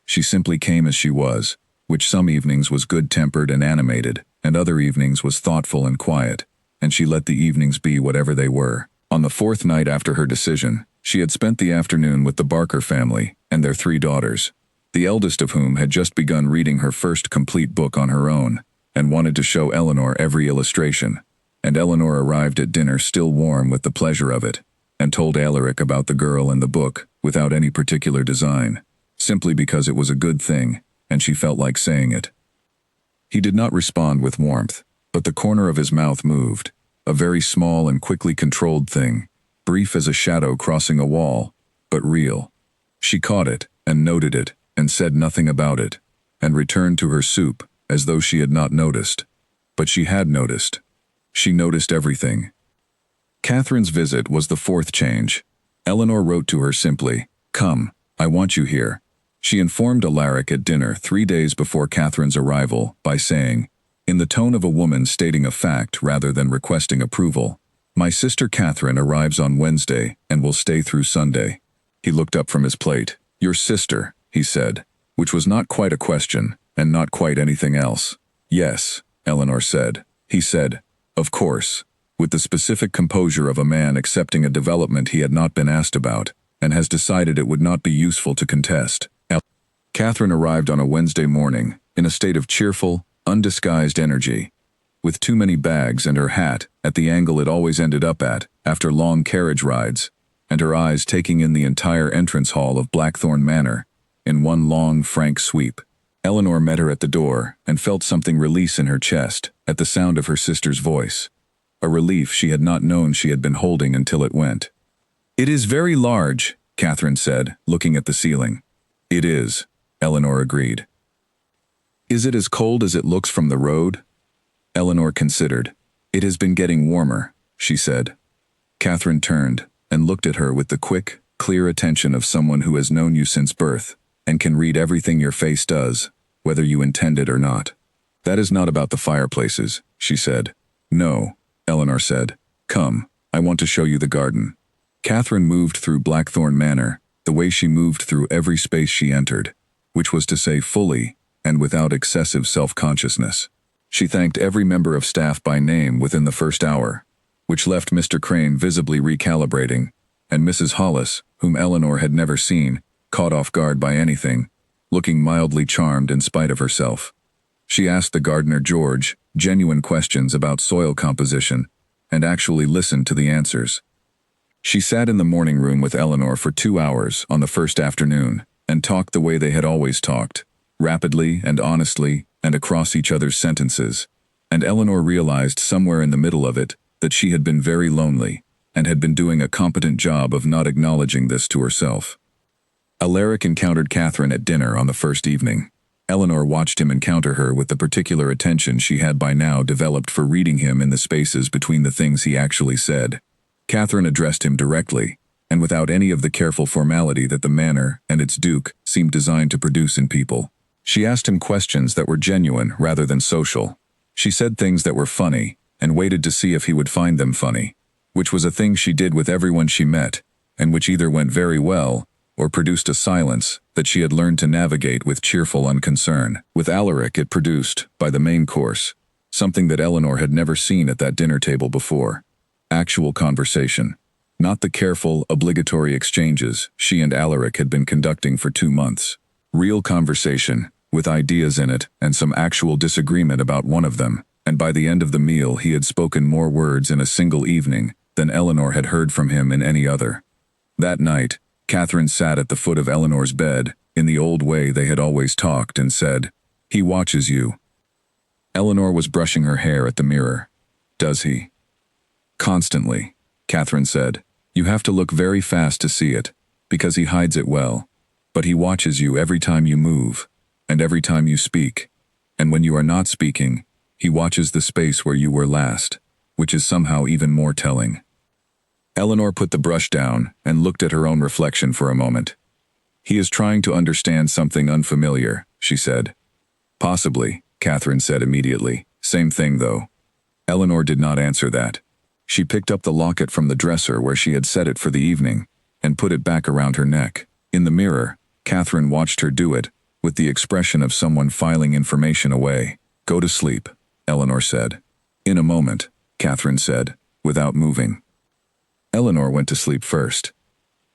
She simply came as she was, which some evenings was good-tempered and animated, and other evenings was thoughtful and quiet, and she let the evenings be whatever they were. On the fourth night after her decision, she had spent the afternoon with the Barker family and their 3 daughters, the eldest of whom had just begun reading her first complete book on her own, and wanted to show Eleanor every illustration, and Eleanor arrived at dinner still warm with the pleasure of it, and told Alaric about the girl and the book without any particular design, simply because it was a good thing, and she felt like saying it. He did not respond with warmth, but the corner of his mouth moved, a very small and quickly controlled thing, brief as a shadow crossing a wall, but real. She caught it, and noted it, and said nothing about it, and returned to her soup, as though she had not noticed. But she had noticed. She noticed everything. Catherine's visit was the fourth change. Eleanor wrote to her simply, "Come, I want you here." She informed Alaric at dinner 3 days before Catherine's arrival by saying, in the tone of a woman stating a fact rather than requesting approval, "My sister Catherine arrives on Wednesday and will stay through Sunday." He looked up from his plate. "Your sister," he said, which was not quite a question, and not quite anything else. "Yes," Eleanor said. He said, "Of course," with the specific composure of a man accepting a development he had not been asked about, and has decided it would not be useful to contest. Catherine arrived on a Wednesday morning, in a state of cheerful, undisguised energy, with too many bags and her hat at the angle it always ended up at after long carriage rides, and her eyes taking in the entire entrance hall of Blackthorn Manor, in one long, frank sweep. Eleanor met her at the door and felt something release in her chest at the sound of her sister's voice, a relief she had not known she had been holding until it went. "It is very large," Catherine said, looking at the ceiling. "It is," Eleanor agreed. "Is it as cold as it looks from the road?" Eleanor considered. "It has been getting warmer," she said. Catherine turned and looked at her with the quick, clear attention of someone who has known you since birth, and can read everything your face does, whether you intend it or not. "That is not about the fireplaces," she said. "No," Eleanor said. "Come, I want to show you the garden." Catherine moved through Blackthorn Manor, the way she moved through every space she entered, which was to say fully, and without excessive self-consciousness. She thanked every member of staff by name within the first hour, which left Mr. Crane visibly recalibrating, and Mrs. Hollis, whom Eleanor had never seen, caught off guard by anything, looking mildly charmed in spite of herself. She asked the gardener George genuine questions about soil composition, and actually listened to the answers. She sat in the morning room with Eleanor for 2 hours on the first afternoon, and talked the way they had always talked, rapidly and honestly and across each other's sentences, and Eleanor realized somewhere in the middle of it that she had been very lonely, and had been doing a competent job of not acknowledging this to herself. Alaric encountered Catherine at dinner on the first evening. Eleanor watched him encounter her with the particular attention she had by now developed for reading him in the spaces between the things he actually said. Catherine addressed him directly, and without any of the careful formality that the manner and its duke seemed designed to produce in people. She asked him questions that were genuine rather than social. She said things that were funny, and waited to see if he would find them funny, which was a thing she did with everyone she met, and which either went very well, or produced a silence that she had learned to navigate with cheerful unconcern. With Alaric it produced, by the main course, something that Eleanor had never seen at that dinner table before. Actual conversation. Not the careful, obligatory exchanges she and Alaric had been conducting for 2 months. Real conversation, with ideas in it and some actual disagreement about one of them, and by the end of the meal he had spoken more words in a single evening than Eleanor had heard from him in any other. That night, Catherine sat at the foot of Eleanor's bed, in the old way they had always talked, and said, "He watches you." Eleanor was brushing her hair at the mirror. "Does he?" "Constantly," Catherine said. "You have to look very fast to see it, because he hides it well. But he watches you every time you move, and every time you speak. And when you are not speaking, he watches the space where you were last, which is somehow even more telling." Eleanor put the brush down and looked at her own reflection for a moment. "He is trying to understand something unfamiliar," she said. "Possibly," Catherine said immediately. "Same thing, though." Eleanor did not answer that. She picked up the locket from the dresser where she had set it for the evening, and put it back around her neck. In the mirror, Catherine watched her do it, with the expression of someone filing information away. "Go to sleep," Eleanor said. "In a moment," Catherine said, without moving. Eleanor went to sleep first.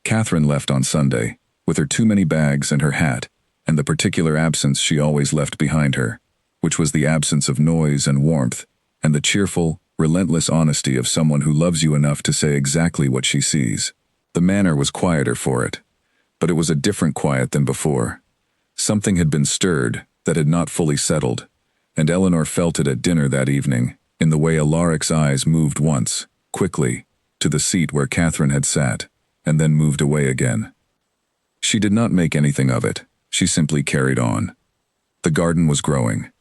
Catherine left on Sunday, with her too many bags and her hat, and the particular absence she always left behind her, which was the absence of noise and warmth, and the cheerful, relentless honesty of someone who loves you enough to say exactly what she sees. The manor was quieter for it, but it was a different quiet than before. Something had been stirred that had not fully settled, and Eleanor felt it at dinner that evening, in the way Alaric's eyes moved once, quickly, to the seat where Catherine had sat, and then moved away again. She did not make anything of it. She simply carried on. The garden was growing.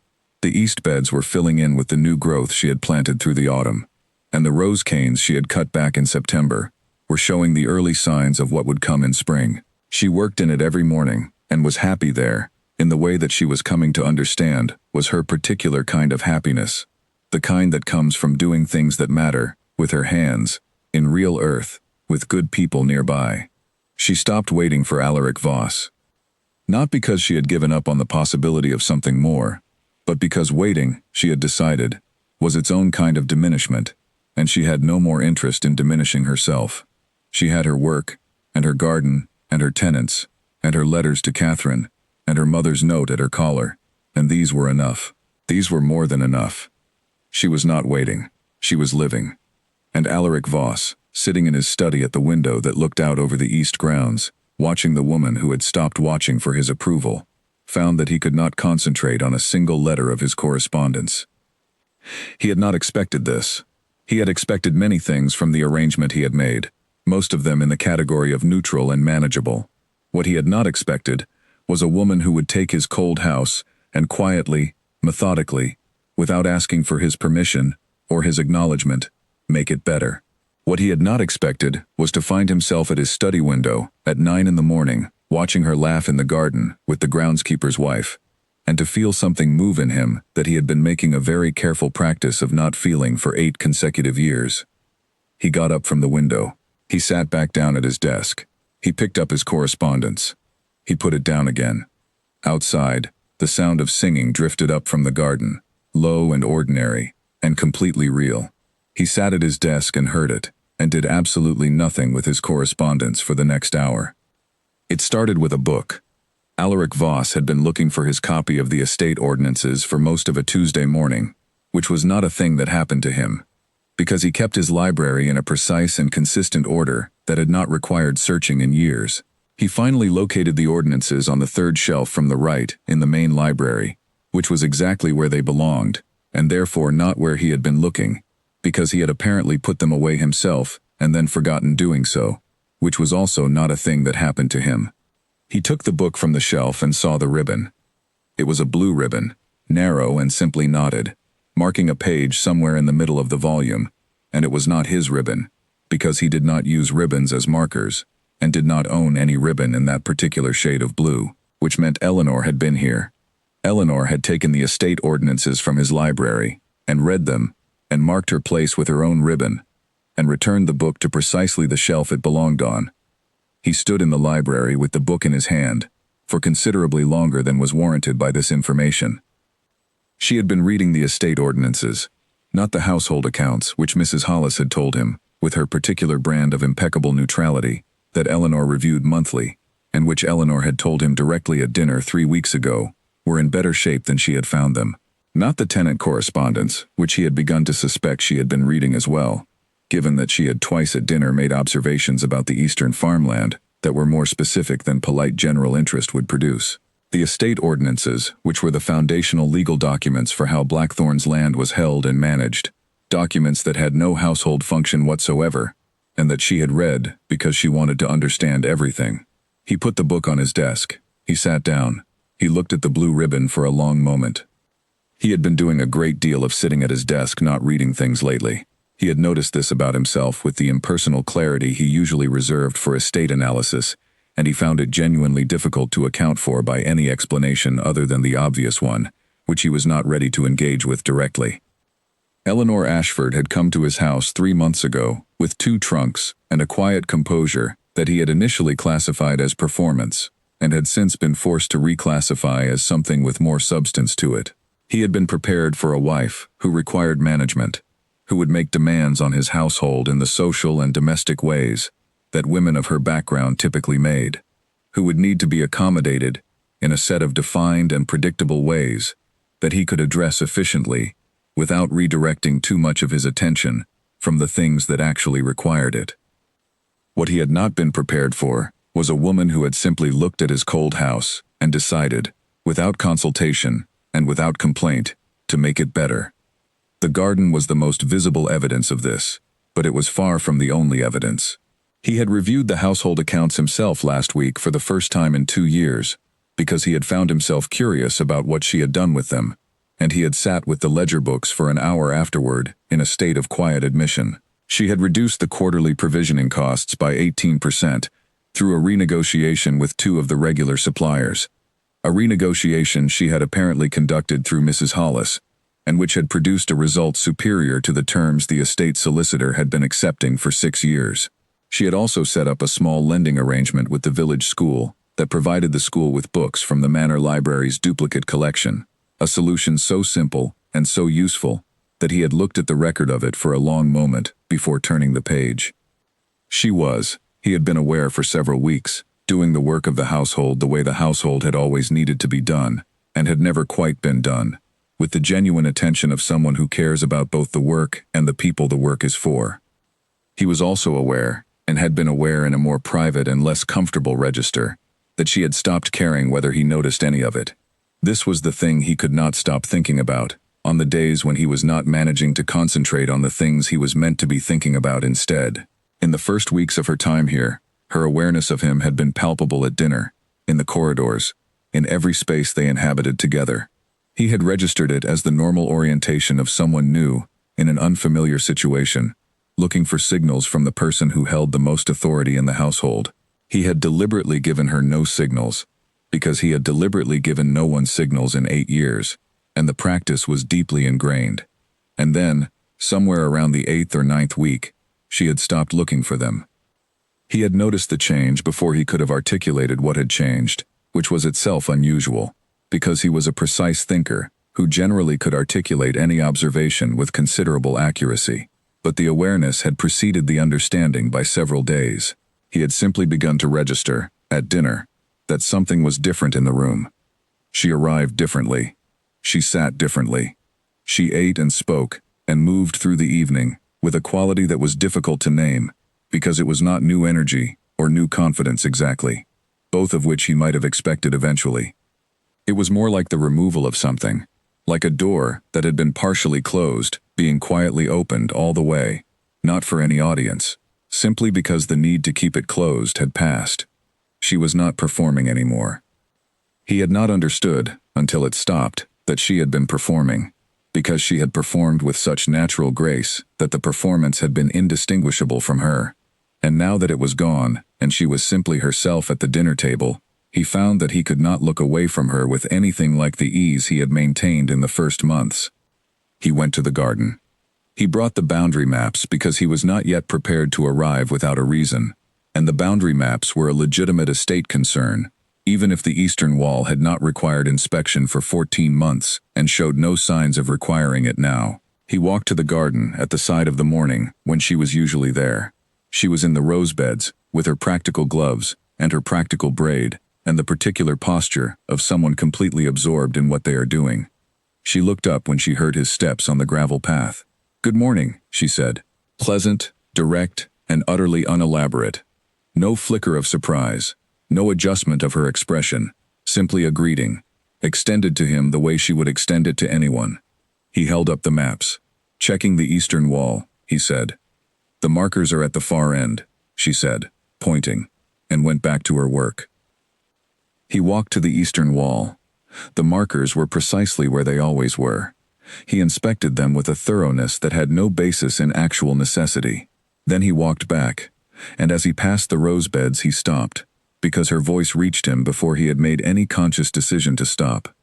The east beds were filling in with the new growth she had planted through the autumn, and the rose canes she had cut back in September were showing the early signs of what would come in spring. She worked in it every morning, and was happy there, in the way that she was coming to understand was her particular kind of happiness, the kind that comes from doing things that matter, with her hands, in real earth, with good people nearby. She stopped waiting for Alaric Voss. Not because she had given up on the possibility of something more, but because waiting, she had decided, was its own kind of diminishment, and she had no more interest in diminishing herself. She had her work, and her garden, and her tenants, and her letters to Catherine, and her mother's note at her collar, and these were enough. These were more than enough. She was not waiting. She was living. And Alaric Voss, sitting in his study at the window that looked out over the east grounds, watching the woman who had stopped watching for his approval, found that he could not concentrate on a single letter of his correspondence. He had not expected this. He had expected many things from the arrangement he had made, most of them in the category of neutral and manageable. What he had not expected was a woman who would take his cold house and quietly, methodically, without asking for his permission or his acknowledgement, make it better. What he had not expected was to find himself at his study window at 9 in the morning, watching her laugh in the garden with the groundskeeper's wife, and to feel something move in him that he had been making a very careful practice of not feeling for 8 consecutive years. He got up from the window. He sat back down at his desk. He picked up his correspondence. He put it down again. Outside, the sound of singing drifted up from the garden, low and ordinary, and completely real. He sat at his desk and heard it, and did absolutely nothing with his correspondence for the next hour. It started with a book. Alaric Voss had been looking for his copy of the estate ordinances for most of a Tuesday morning, which was not a thing that happened to him, because he kept his library in a precise and consistent order that had not required searching in years. He finally located the ordinances on the third shelf from the right in the main library, which was exactly where they belonged, and therefore not where he had been looking, because he had apparently put them away himself and then forgotten doing so, which was also not a thing that happened to him. He took the book from the shelf and saw the ribbon. It was a blue ribbon, narrow and simply knotted, marking a page somewhere in the middle of the volume, and it was not his ribbon, because he did not use ribbons as markers, and did not own any ribbon in that particular shade of blue, which meant Eleanor had been here. Eleanor had taken the estate ordinances from his library, and read them, and marked her place with her own ribbon, and returned the book to precisely the shelf it belonged on. He stood in the library with the book in his hand, for considerably longer than was warranted by this information. She had been reading the estate ordinances, not the household accounts which Mrs. Hollis had told him, with her particular brand of impeccable neutrality, that Eleanor reviewed monthly, and which Eleanor had told him directly at dinner 3 weeks ago, were in better shape than she had found them. Not the tenant correspondence, which he had begun to suspect she had been reading as well, given that she had twice at dinner made observations about the eastern farmland that were more specific than polite general interest would produce. The estate ordinances, which were the foundational legal documents for how Blackthorn's land was held and managed, documents that had no household function whatsoever, and that she had read because she wanted to understand everything. He put the book on his desk. He sat down. He looked at the blue ribbon for a long moment. He had been doing a great deal of sitting at his desk not reading things lately. He had noticed this about himself with the impersonal clarity he usually reserved for estate analysis, and he found it genuinely difficult to account for by any explanation other than the obvious one, which he was not ready to engage with directly. Eleanor Ashford had come to his house 3 months ago with 2 trunks and a quiet composure that he had initially classified as performance, and had since been forced to reclassify as something with more substance to it. He had been prepared for a wife who required management, who would make demands on his household in the social and domestic ways that women of her background typically made, who would need to be accommodated in a set of defined and predictable ways that he could address efficiently without redirecting too much of his attention from the things that actually required it. What he had not been prepared for was a woman who had simply looked at his cold house and decided, without consultation and without complaint, to make it better. The garden was the most visible evidence of this, but it was far from the only evidence. He had reviewed the household accounts himself last week for the first time in 2 years, because he had found himself curious about what she had done with them, and he had sat with the ledger books for an hour afterward in a state of quiet admission. She had reduced the quarterly provisioning costs by 18% through a renegotiation with 2 of the regular suppliers, a renegotiation she had apparently conducted through Mrs. Hollis, and which had produced a result superior to the terms the estate solicitor had been accepting for 6 years. She had also set up a small lending arrangement with the village school that provided the school with books from the Manor Library's duplicate collection, a solution so simple and so useful that he had looked at the record of it for a long moment before turning the page. He had been aware for several weeks, doing the work of the household the way the household had always needed to be done, and had never quite been done, with the genuine attention of someone who cares about both the work and the people the work is for. He was also aware, and had been aware in a more private and less comfortable register, that she had stopped caring whether he noticed any of it. This was the thing he could not stop thinking about, on the days when he was not managing to concentrate on the things he was meant to be thinking about instead. In the first weeks of her time here, her awareness of him had been palpable at dinner, in the corridors, in every space they inhabited together. He had registered it as the normal orientation of someone new, in an unfamiliar situation, looking for signals from the person who held the most authority in the household. He had deliberately given her no signals, because he had deliberately given no one signals in 8 years, and the practice was deeply ingrained. And then, somewhere around the 8th or 9th week, she had stopped looking for them. He had noticed the change before he could have articulated what had changed, which was itself unusual, because he was a precise thinker who generally could articulate any observation with considerable accuracy. But the awareness had preceded the understanding by several days. He had simply begun to register, at dinner, that something was different in the room. She arrived differently. She sat differently. She ate and spoke, and moved through the evening, with a quality that was difficult to name, because it was not new energy or new confidence exactly, both of which he might have expected eventually. It was more like the removal of something, like a door that had been partially closed, being quietly opened all the way, not for any audience, simply because the need to keep it closed had passed. She was not performing anymore. He had not understood, until it stopped, that she had been performing, because she had performed with such natural grace that the performance had been indistinguishable from her. And now that it was gone, and she was simply herself at the dinner table, he found that he could not look away from her with anything like the ease he had maintained in the first months. He went to the garden. He brought the boundary maps because he was not yet prepared to arrive without a reason, and the boundary maps were a legitimate estate concern, even if the eastern wall had not required inspection for 14 months and showed no signs of requiring it now. He walked to the garden at the side of the morning when she was usually there. She was in the rose beds, with her practical gloves and her practical braid, and the particular posture of someone completely absorbed in what they are doing. She looked up when she heard his steps on the gravel path. "Good morning," she said. Pleasant, direct, and utterly unelaborate. No flicker of surprise, no adjustment of her expression, simply a greeting, extended to him the way she would extend it to anyone. He held up the maps. "Checking the eastern wall," he said. "The markers are at the far end," she said, pointing, and went back to her work. He walked to the eastern wall. The markers were precisely where they always were. He inspected them with a thoroughness that had no basis in actual necessity. Then he walked back, and as he passed the rose beds he stopped, because her voice reached him before he had made any conscious decision to stop.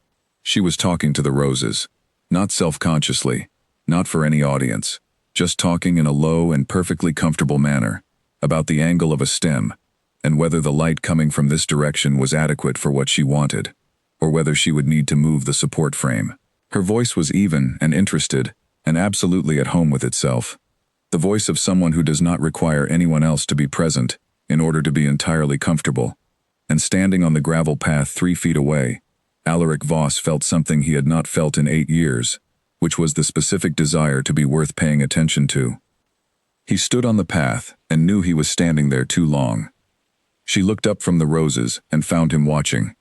She was talking to the roses, not self-consciously, not for any audience, just talking in a low and perfectly comfortable manner, about the angle of a stem, and whether the light coming from this direction was adequate for what she wanted, or whether she would need to move the support frame. Her voice was even and interested, and absolutely at home with itself. The voice of someone who does not require anyone else to be present in order to be entirely comfortable. And standing on the gravel path 3 feet away, Alaric Voss felt something he had not felt in 8 years, which was the specific desire to be worth paying attention to. He stood on the path and knew he was standing there too long. She looked up from the roses and found him watching.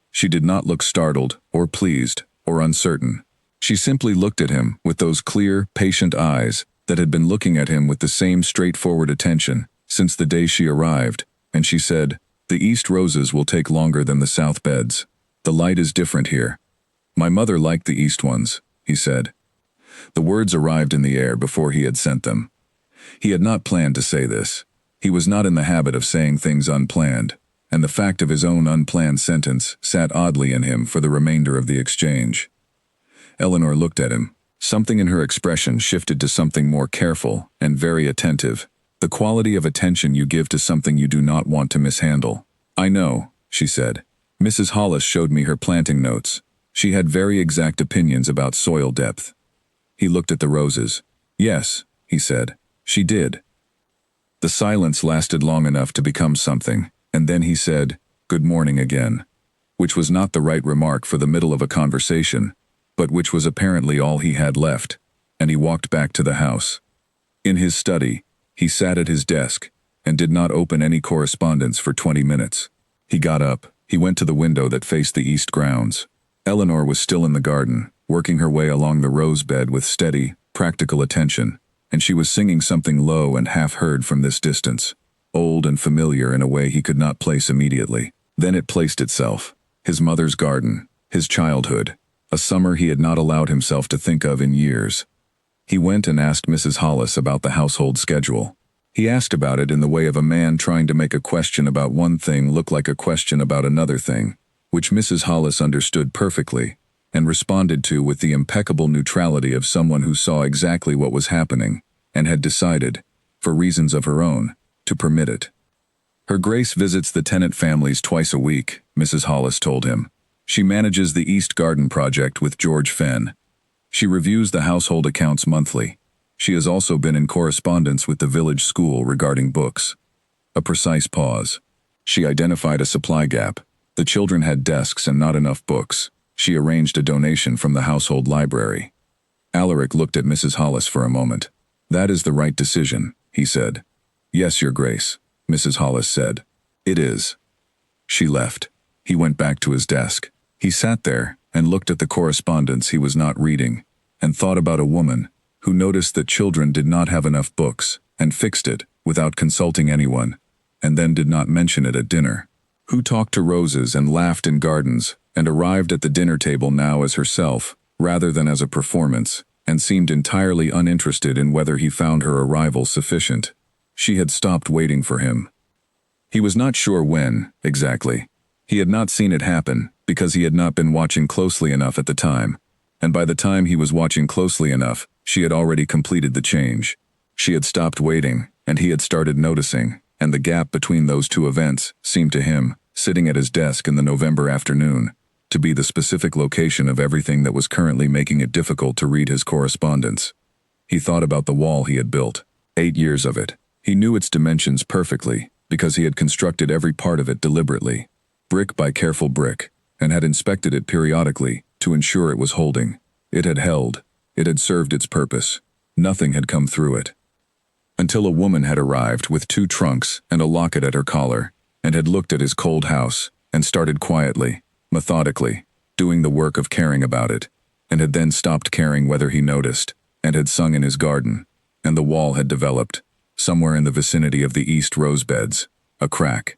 She did not look startled or pleased or uncertain. She simply looked at him with those clear, patient eyes that had been looking at him with the same straightforward attention since the day she arrived, and she said, "The east roses will take longer than the south beds. The light is different here." "My mother liked the east ones," he said. The words arrived in the air before he had sent them. He had not planned to say this. He was not in the habit of saying things unplanned, and the fact of his own unplanned sentence sat oddly in him for the remainder of the exchange. Eleanor looked at him. Something in her expression shifted to something more careful and very attentive, the quality of attention you give to something you do not want to mishandle. "I know," she said. "Mrs. Hollis showed me her planting notes. She had very exact opinions about soil depth." He looked at the roses. "Yes," he said, "she did." The silence lasted long enough to become something, and then he said, "Good morning again," which was not the right remark for the middle of a conversation, but which was apparently all he had left, and he walked back to the house. In his study, he sat at his desk and did not open any correspondence for 20 minutes. He got up. He went to the window that faced the east grounds. Eleanor was still in the garden, working her way along the rose bed with steady, practical attention, and she was singing something low and half-heard from this distance, old and familiar in a way he could not place immediately. Then it placed itself. His mother's garden, his childhood, a summer he had not allowed himself to think of in years. He went and asked Mrs. Hollis about the household schedule. He asked about it in the way of a man trying to make a question about one thing look like a question about another thing, which Mrs. Hollis understood perfectly, and responded to with the impeccable neutrality of someone who saw exactly what was happening, and had decided, for reasons of her own, to permit it. "Her Grace visits the tenant families twice a week," Mrs. Hollis told him. "She manages the East Garden project with George Fenn. She reviews the household accounts monthly. She has also been in correspondence with the village school regarding books." A precise pause. She identified a supply gap. The children had desks and not enough books. She arranged a donation from the household library. Alaric looked at Mrs. Hollis for a moment. "That is the right decision," he said. "Yes, Your Grace," Mrs. Hollis said. "It is." She left. He went back to his desk. He sat there, and looked at the correspondence he was not reading, and thought about a woman who noticed that children did not have enough books, and fixed it without consulting anyone, and then did not mention it at dinner. Who talked to roses and laughed in gardens, and arrived at the dinner table now as herself, rather than as a performance, and seemed entirely uninterested in whether he found her arrival sufficient. She had stopped waiting for him. He was not sure when, exactly. He had not seen it happen, because he had not been watching closely enough at the time, and by the time he was watching closely enough, she had already completed the change. She had stopped waiting, and he had started noticing, and the gap between those two events seemed to him, sitting at his desk in the November afternoon, to be the specific location of everything that was currently making it difficult to read his correspondence. He thought about the wall he had built, 8 years of it. He knew its dimensions perfectly, because he had constructed every part of it deliberately, brick by careful brick, and had inspected it periodically to ensure it was holding. It had held. It had served its purpose. Nothing had come through it. Until a woman had arrived with 2 trunks and a locket at her collar, and had looked at his cold house, and started quietly, methodically, doing the work of caring about it, and had then stopped caring whether he noticed, and had sung in his garden, and the wall had developed, somewhere in the vicinity of the east rose beds, a crack.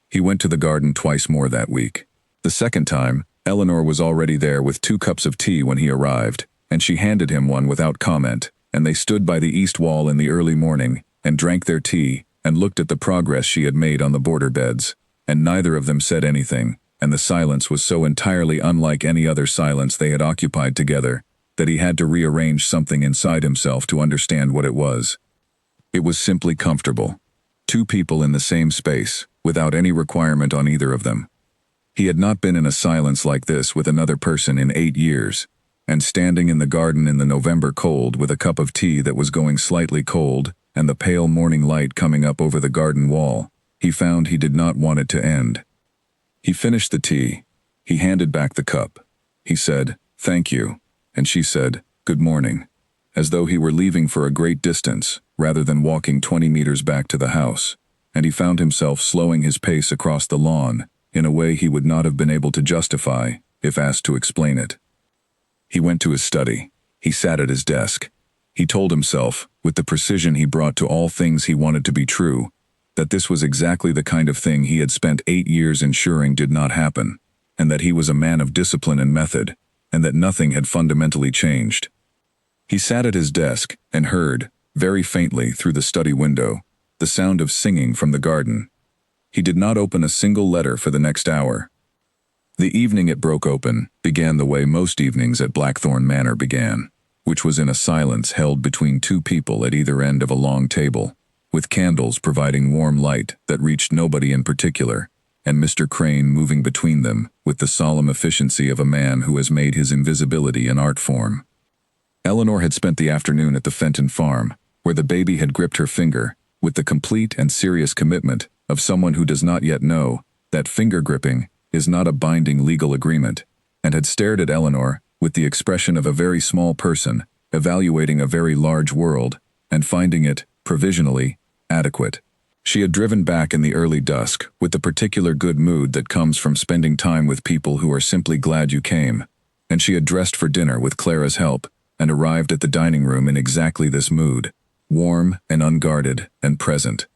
He went to the garden twice more that week. The second time, Eleanor was already there with 2 cups of tea when he arrived, and she handed him one without comment, and they stood by the east wall in the early morning, and drank their tea, and looked at the progress she had made on the border beds, and neither of them said anything, and the silence was so entirely unlike any other silence they had occupied together, that he had to rearrange something inside himself to understand what it was. It was simply comfortable. 2 people in the same space, without any requirement on either of them. He had not been in a silence like this with another person in 8 years, and standing in the garden in the November cold with a cup of tea that was going slightly cold, and the pale morning light coming up over the garden wall, he found he did not want it to end. He finished the tea. He handed back the cup. He said, "Thank you," and she said, "Good morning," as though he were leaving for a great distance, rather than walking 20 meters back to the house, and he found himself slowing his pace across the lawn, in a way he would not have been able to justify, if asked to explain it. He went to his study. He sat at his desk. He told himself, with the precision he brought to all things he wanted to be true, that this was exactly the kind of thing he had spent 8 years ensuring did not happen, and that he was a man of discipline and method, and that nothing had fundamentally changed. He sat at his desk and heard, very faintly through the study window, the sound of singing from the garden. He did not open a single letter for the next hour. The evening it broke open began the way most evenings at Blackthorn Manor began, which was in a silence held between 2 people at either end of a long table, with candles providing warm light that reached nobody in particular, and Mr. Crane moving between them with the solemn efficiency of a man who has made his invisibility an art form. Eleanor had spent the afternoon at the Fenton farm, where the baby had gripped her finger, with the complete and serious commitment of someone who does not yet know that finger gripping is not a binding legal agreement, and had stared at Eleanor with the expression of a very small person evaluating a very large world and finding it, provisionally, adequate. She had driven back in the early dusk with the particular good mood that comes from spending time with people who are simply glad you came, and she had dressed for dinner with Clara's help and arrived at the dining room in exactly this mood, warm and unguarded and present.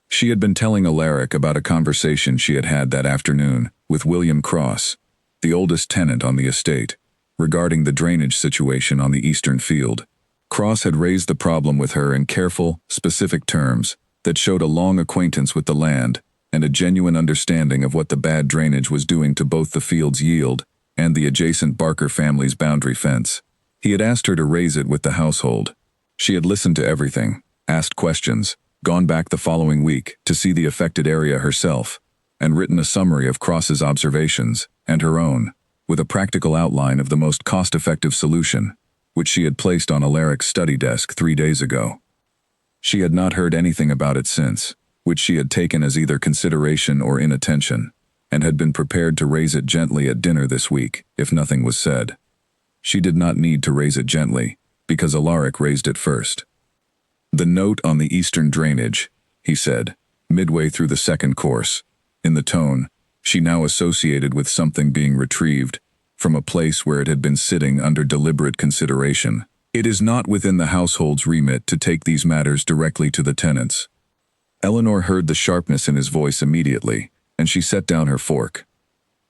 She had been telling Alaric about a conversation she had had that afternoon with William Cross, the oldest tenant on the estate, regarding the drainage situation on the eastern field. Cross had raised the problem with her in careful, specific terms that showed a long acquaintance with the land and a genuine understanding of what the bad drainage was doing to both the field's yield and the adjacent Barker family's boundary fence. He had asked her to raise it with the household. She had listened to everything, asked questions, gone back the following week to see the affected area herself, and written a summary of Cross's observations and her own, with a practical outline of the most cost-effective solution, which she had placed on Alaric's study desk 3 days ago. She had not heard anything about it since, which she had taken as either consideration or inattention, and had been prepared to raise it gently at dinner this week, if nothing was said. She did not need to raise it gently, because Alaric raised it first. "The note on the eastern drainage," he said, midway through the second course, in the tone she now associated with something being retrieved from a place where it had been sitting under deliberate consideration. It is not within the household's remit to take these matters directly to the tenants. Eleanor heard the sharpness in his voice immediately, and she set down her fork.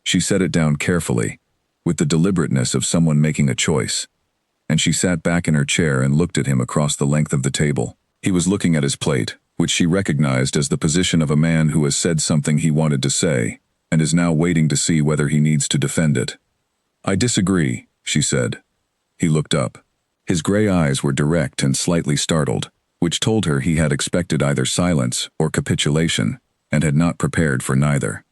She set it down carefully, with the deliberateness of someone making a choice, and she sat back in her chair and looked at him across the length of the table. He was looking at his plate, which she recognized as the position of a man who has said something he wanted to say, and is now waiting to see whether he needs to defend it. "I disagree," she said. He looked up. His gray eyes were direct and slightly startled, which told her he had expected either silence or capitulation, and had not prepared for neither.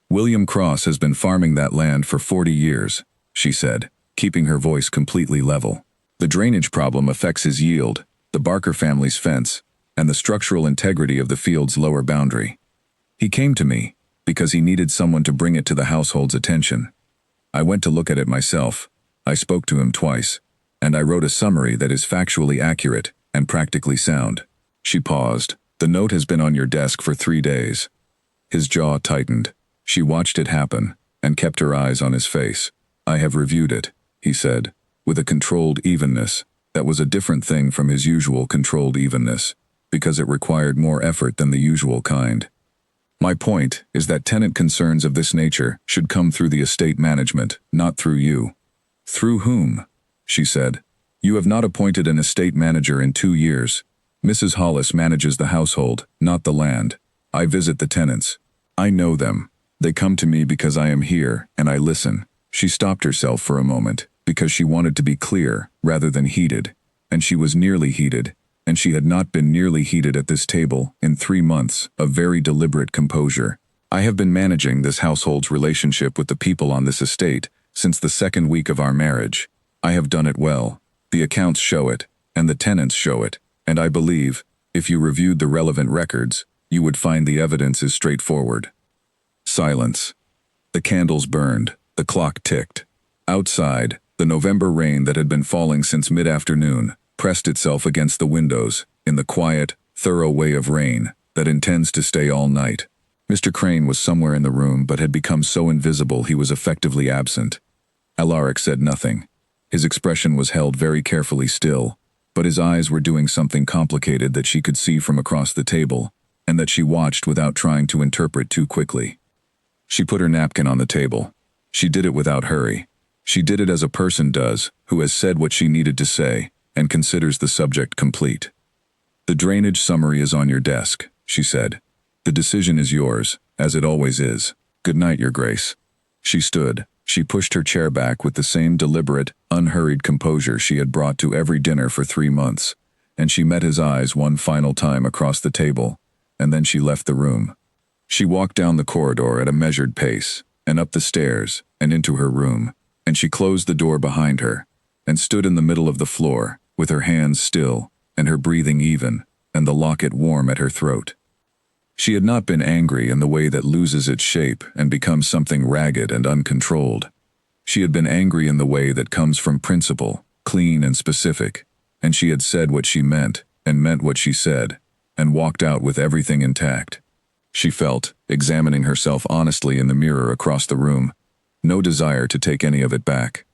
"William Cross has been farming that land for 40 years, she said, keeping her voice completely level. "The drainage problem affects his yield, the Barker family's fence, and the structural integrity of the field's lower boundary. He came to me because he needed someone to bring it to the household's attention. I went to look at it myself. I spoke to him twice, and I wrote a summary that is factually accurate and practically sound." She paused. "The note has been on your desk for 3 days. His jaw tightened. She watched it happen, and kept her eyes on his face. "I have reviewed it," he said, with a controlled evenness that was a different thing from his usual controlled evenness, because it required more effort than the usual kind. "My point is that tenant concerns of this nature should come through the estate management, not through you." "Through whom?" she said. "You have not appointed an estate manager in 2 years. Mrs. Hollis manages the household, not the land. I visit the tenants. I know them. They come to me because I am here, and I listen." She stopped herself for a moment, because she wanted to be clear, rather than heated, and she was nearly heated, and she had not been nearly heated at this table in 3 months of very deliberate composure. "I have been managing this household's relationship with the people on this estate since the 2nd week of our marriage. I have done it well. The accounts show it, and the tenants show it, and I believe, if you reviewed the relevant records, you would find the evidence is straightforward." Silence. The candles burned, the clock ticked. Outside, the November rain that had been falling since mid-afternoon pressed itself against the windows in the quiet, thorough way of rain that intends to stay all night. Mr. Crane was somewhere in the room but had become so invisible he was effectively absent. Alaric said nothing. His expression was held very carefully still, but his eyes were doing something complicated that she could see from across the table, and that she watched without trying to interpret too quickly. She put her napkin on the table. She did it without hurry. She did it as a person does who has said what she needed to say and considers the subject complete. "The drainage summary is on your desk," she said. "The decision is yours, as it always is. Good night, Your Grace." She stood. She pushed her chair back with the same deliberate, unhurried composure she had brought to every dinner for 3 months, and she met his eyes one final time across the table, and then she left the room. She walked down the corridor at a measured pace, and up the stairs, and into her room, and she closed the door behind her, and stood in the middle of the floor, with her hands still, and her breathing even, and the locket warm at her throat. She had not been angry in the way that loses its shape and becomes something ragged and uncontrolled. She had been angry in the way that comes from principle, clean and specific, and she had said what she meant, and meant what she said, and walked out with everything intact. She felt, examining herself honestly in the mirror across the room, no desire to take any of it back.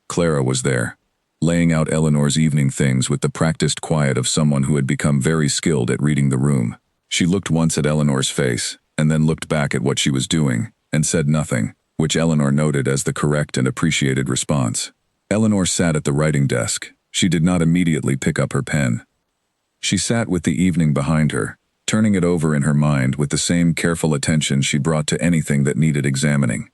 Clara was there, laying out Eleanor's evening things with the practiced quiet of someone who had become very skilled at reading the room. She looked once at Eleanor's face, and then looked back at what she was doing, and said nothing, which Eleanor noted as the correct and appreciated response. Eleanor sat at the writing desk. She did not immediately pick up her pen. She sat with the evening behind her, turning it over in her mind with the same careful attention she brought to anything that needed examining.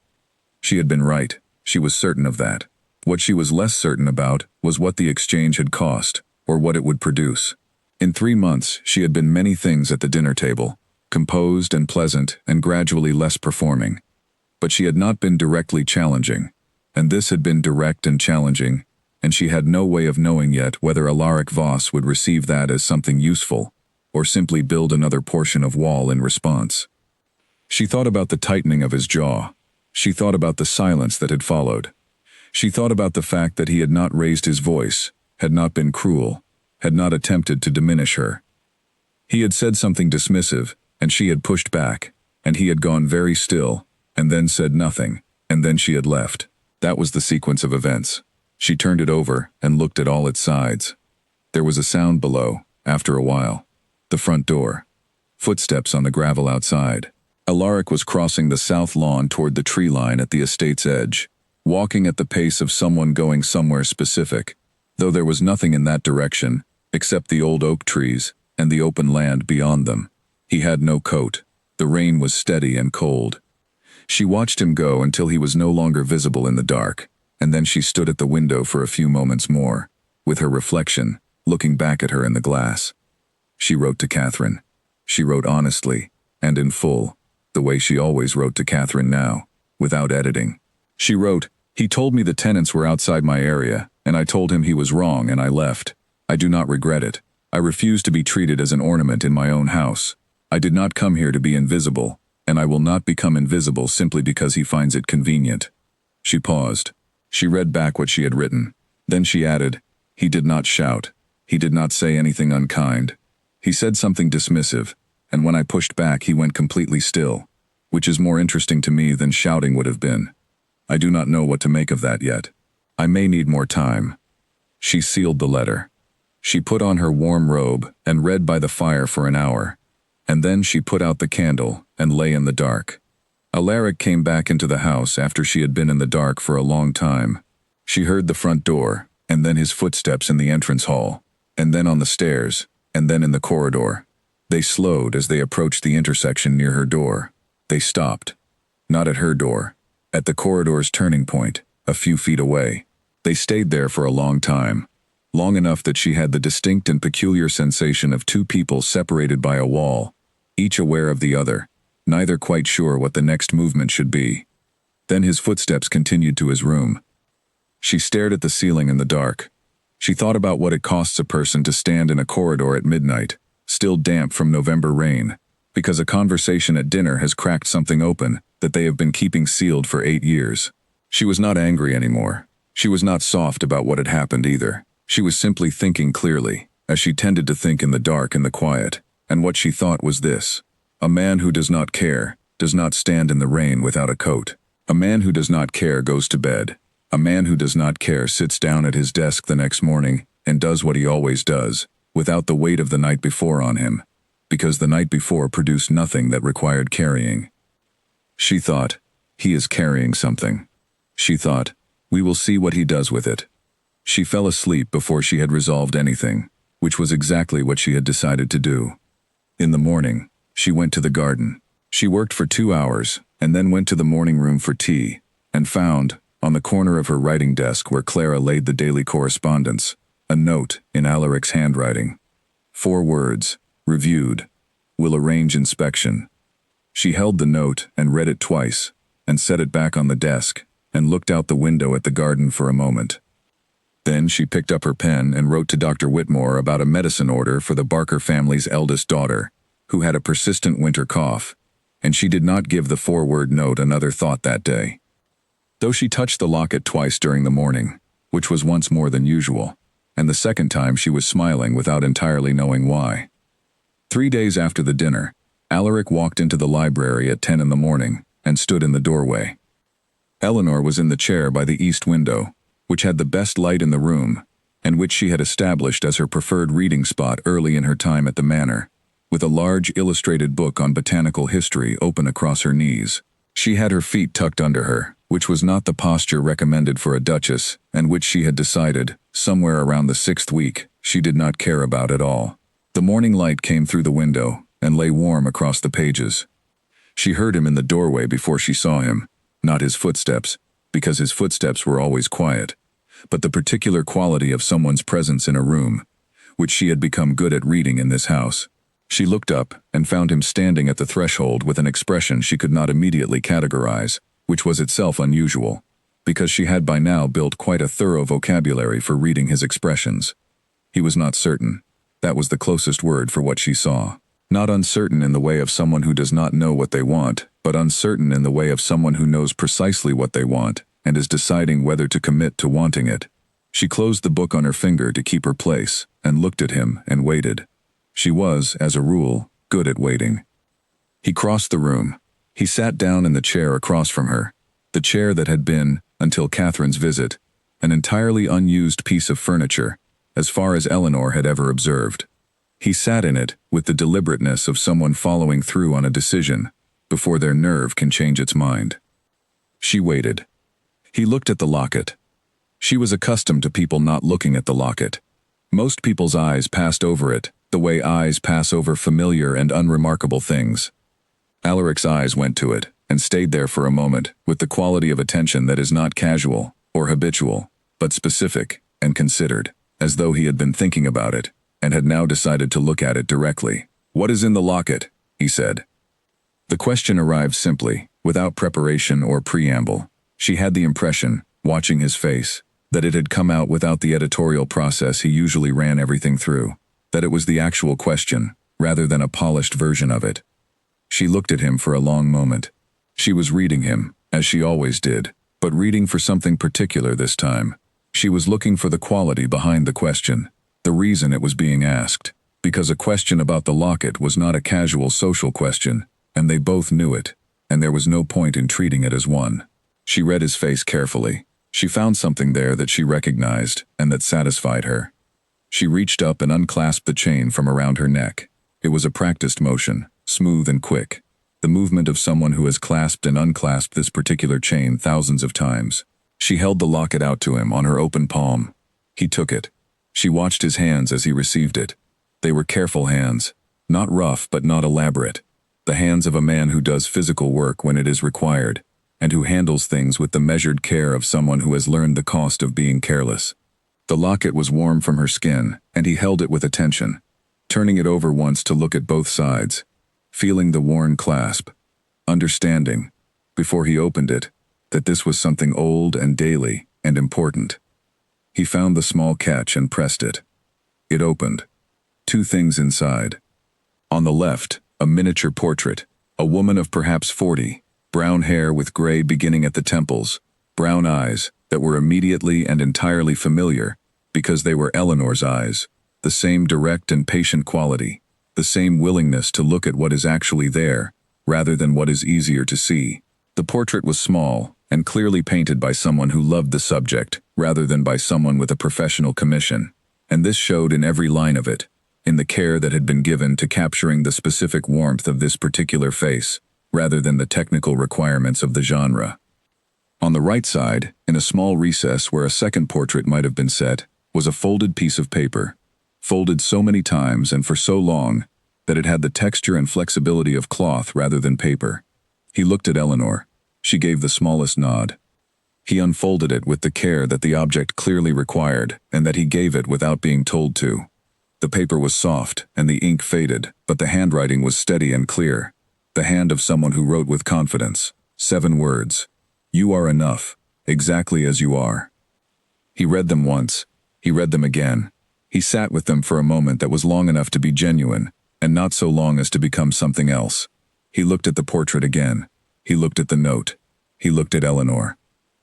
She had been right. She was certain of that. What she was less certain about was what the exchange had cost, or what it would produce. In 3 months, she had been many things at the dinner table, composed and pleasant and gradually less performing. But she had not been directly challenging, and this had been direct and challenging, and she had no way of knowing yet whether Alaric Voss would receive that as something useful, or simply build another portion of wall in response. She thought about the tightening of his jaw. She thought about the silence that had followed. She thought about the fact that he had not raised his voice, had not been cruel, had not attempted to diminish her. He had said something dismissive, and she had pushed back, and he had gone very still, and then said nothing, and then she had left. That was the sequence of events. She turned it over and looked at all its sides. There was a sound below, after a while. The front door. Footsteps on the gravel outside. Alaric was crossing the south lawn toward the tree line at the estate's edge, walking at the pace of someone going somewhere specific, though there was nothing in that direction, except the old oak trees and the open land beyond them. He had no coat. The rain was steady and cold. She watched him go until he was no longer visible in the dark, and then she stood at the window for a few moments more, with her reflection, looking back at her in the glass. She wrote to Catherine. She wrote honestly, and in full, the way she always wrote to Catherine now, without editing. She wrote, "He told me the tenants were outside my area, and I told him he was wrong and I left. I do not regret it. I refuse to be treated as an ornament in my own house. I did not come here to be invisible, and I will not become invisible simply because he finds it convenient." She paused. She read back what she had written. Then she added, "He did not shout. He did not say anything unkind. He said something dismissive, and when I pushed back he went completely still, which is more interesting to me than shouting would have been. I do not know what to make of that yet. I may need more time." She sealed the letter. She put on her warm robe and read by the fire for an hour, and then she put out the candle and lay in the dark. Alaric came back into the house after she had been in the dark for a long time. She heard the front door, and then his footsteps in the entrance hall, and then on the stairs, and then in the corridor. They slowed as they approached the intersection near her door. They stopped. Not at her door. At the corridor's turning point, a few feet away. They stayed there for a long time. Long enough that she had the distinct and peculiar sensation of two people separated by a wall, each aware of the other, neither quite sure what the next movement should be. Then his footsteps continued to his room. She stared at the ceiling in the dark. She thought about what it costs a person to stand in a corridor at midnight, still damp from November rain, because a conversation at dinner has cracked something open that they have been keeping sealed for 8 years. She was not angry anymore. She was not soft about what had happened either. She was simply thinking clearly, as she tended to think in the dark and the quiet, and what she thought was this: a man who does not care does not stand in the rain without a coat. A man who does not care goes to bed. A man who does not care sits down at his desk the next morning and does what he always does, without the weight of the night before on him, because the night before produced nothing that required carrying. She thought, he is carrying something. She thought, we will see what he does with it. She fell asleep before she had resolved anything, which was exactly what she had decided to do. In the morning, she went to the garden. She worked for 2 hours, and then went to the morning room for tea, and found, on the corner of her writing desk where Clara laid the daily correspondence, a note in Alaric's handwriting. 4 words, reviewed, will arrange inspection. She held the note and read it twice, and set it back on the desk, and looked out the window at the garden for a moment. Then she picked up her pen and wrote to Dr. Whitmore about a medicine order for the Barker family's eldest daughter, who had a persistent winter cough, and she did not give the 4-word note another thought that day. Though she touched the locket twice during the morning, which was once more than usual, and the second time she was smiling without entirely knowing why. 3 days after the dinner, Alaric walked into the library at 10 in the morning and stood in the doorway. Eleanor was in the chair by the east window, which had the best light in the room, and which she had established as her preferred reading spot early in her time at the manor, with a large illustrated book on botanical history open across her knees. She had her feet tucked under her, which was not the posture recommended for a duchess, and which she had decided, somewhere around the 6th week, she did not care about at all. The morning light came through the window and lay warm across the pages. She heard him in the doorway before she saw him, not his footsteps, because his footsteps were always quiet, but the particular quality of someone's presence in a room, which she had become good at reading in this house. She looked up and found him standing at the threshold with an expression she could not immediately categorize, which was itself unusual, because she had by now built quite a thorough vocabulary for reading his expressions. He was not certain. That was the closest word for what she saw. Not uncertain in the way of someone who does not know what they want, but uncertain in the way of someone who knows precisely what they want and is deciding whether to commit to wanting it. She closed the book on her finger to keep her place and looked at him and waited. She was, as a rule, good at waiting. He crossed the room. He sat down in the chair across from her, the chair that had been, until Catherine's visit, an entirely unused piece of furniture, as far as Eleanor had ever observed. He sat in it with the deliberateness of someone following through on a decision before their nerve can change its mind. She waited. He looked at the locket. She was accustomed to people not looking at the locket. Most people's eyes passed over it, the way eyes pass over familiar and unremarkable things. Alaric's eyes went to it, and stayed there for a moment, with the quality of attention that is not casual or habitual, but specific and considered, as though he had been thinking about it, and had now decided to look at it directly. "What is in the locket?" he said. The question arrived simply, without preparation or preamble. She had the impression, watching his face, that it had come out without the editorial process he usually ran everything through, that it was the actual question, rather than a polished version of it. She looked at him for a long moment. She was reading him, as she always did, but reading for something particular this time. She was looking for the quality behind the question, the reason it was being asked, because a question about the locket was not a casual social question, and they both knew it, and there was no point in treating it as one. She read his face carefully. She found something there that she recognized, and that satisfied her. She reached up and unclasped the chain from around her neck. It was a practiced motion, smooth and quick, the movement of someone who has clasped and unclasped this particular chain thousands of times. She held the locket out to him on her open palm. He took it. She watched his hands as he received it. They were careful hands, not rough but not elaborate. The hands of a man who does physical work when it is required, and who handles things with the measured care of someone who has learned the cost of being careless. The locket was warm from her skin, and he held it with attention, turning it over once to look at both sides, feeling the worn clasp, understanding, before he opened it, that this was something old and daily and important. He found the small catch and pressed it. It opened. 2 things inside. On the left, a miniature portrait, a woman of perhaps 40, brown hair with gray beginning at the temples, brown eyes that were immediately and entirely familiar because they were Eleanor's eyes, the same direct and patient quality, the same willingness to look at what is actually there, rather than what is easier to see. The portrait was small and clearly painted by someone who loved the subject, rather than by someone with a professional commission, and this showed in every line of it, in the care that had been given to capturing the specific warmth of this particular face, rather than the technical requirements of the genre. On the right side, in a small recess where a second portrait might have been set, was a folded piece of paper, folded so many times and for so long that it had the texture and flexibility of cloth rather than paper. He looked at Eleanor. She gave the smallest nod. He unfolded it with the care that the object clearly required, and that he gave it without being told to. The paper was soft, and the ink faded, but the handwriting was steady and clear. The hand of someone who wrote with confidence. 7 words. "You are enough, exactly as you are." He read them once. He read them again. He sat with them for a moment that was long enough to be genuine, and not so long as to become something else. He looked at the portrait again. He looked at the note. He looked at Eleanor.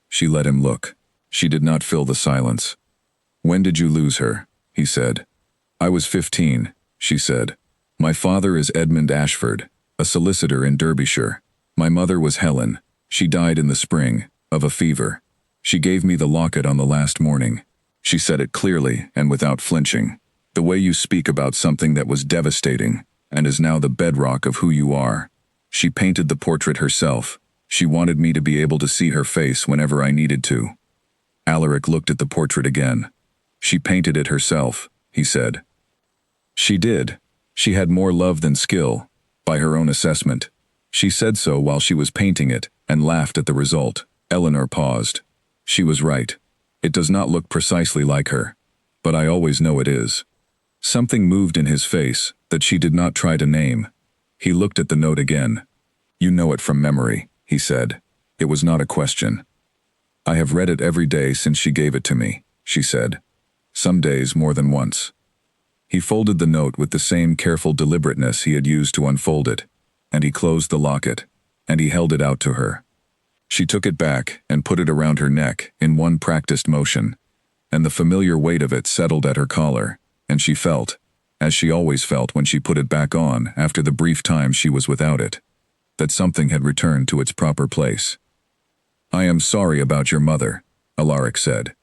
She let him look. She did not fill the silence. "When did you lose her?" he said. "I was 15, she said. "My father is Edmund Ashford, a solicitor in Derbyshire. My mother was Helen. She died in the spring, of a fever. She gave me the locket on the last morning." She said it clearly and without flinching. "The way you speak about something that was devastating, and is now the bedrock of who you are." She painted the portrait herself. She wanted me to be able to see her face whenever I needed to. Alaric looked at the portrait again. "She painted it herself," he said. "She did. She had more love than skill, by her own assessment. She said so while she was painting it, and laughed at the result." Eleanor paused. "She was right. It does not look precisely like her, but I always know it is." Something moved in his face that she did not try to name. He looked at the note again. "You know it from memory," he said. It was not a question. "I have read it every day since she gave it to me," she said. "Some days more than once." He folded the note with the same careful deliberateness he had used to unfold it, and he closed the locket, and he held it out to her. She took it back and put it around her neck in one practiced motion, and the familiar weight of it settled at her collar, and she felt, as she always felt when she put it back on after the brief time she was without it, that something had returned to its proper place. "I am sorry about your mother," Alaric said.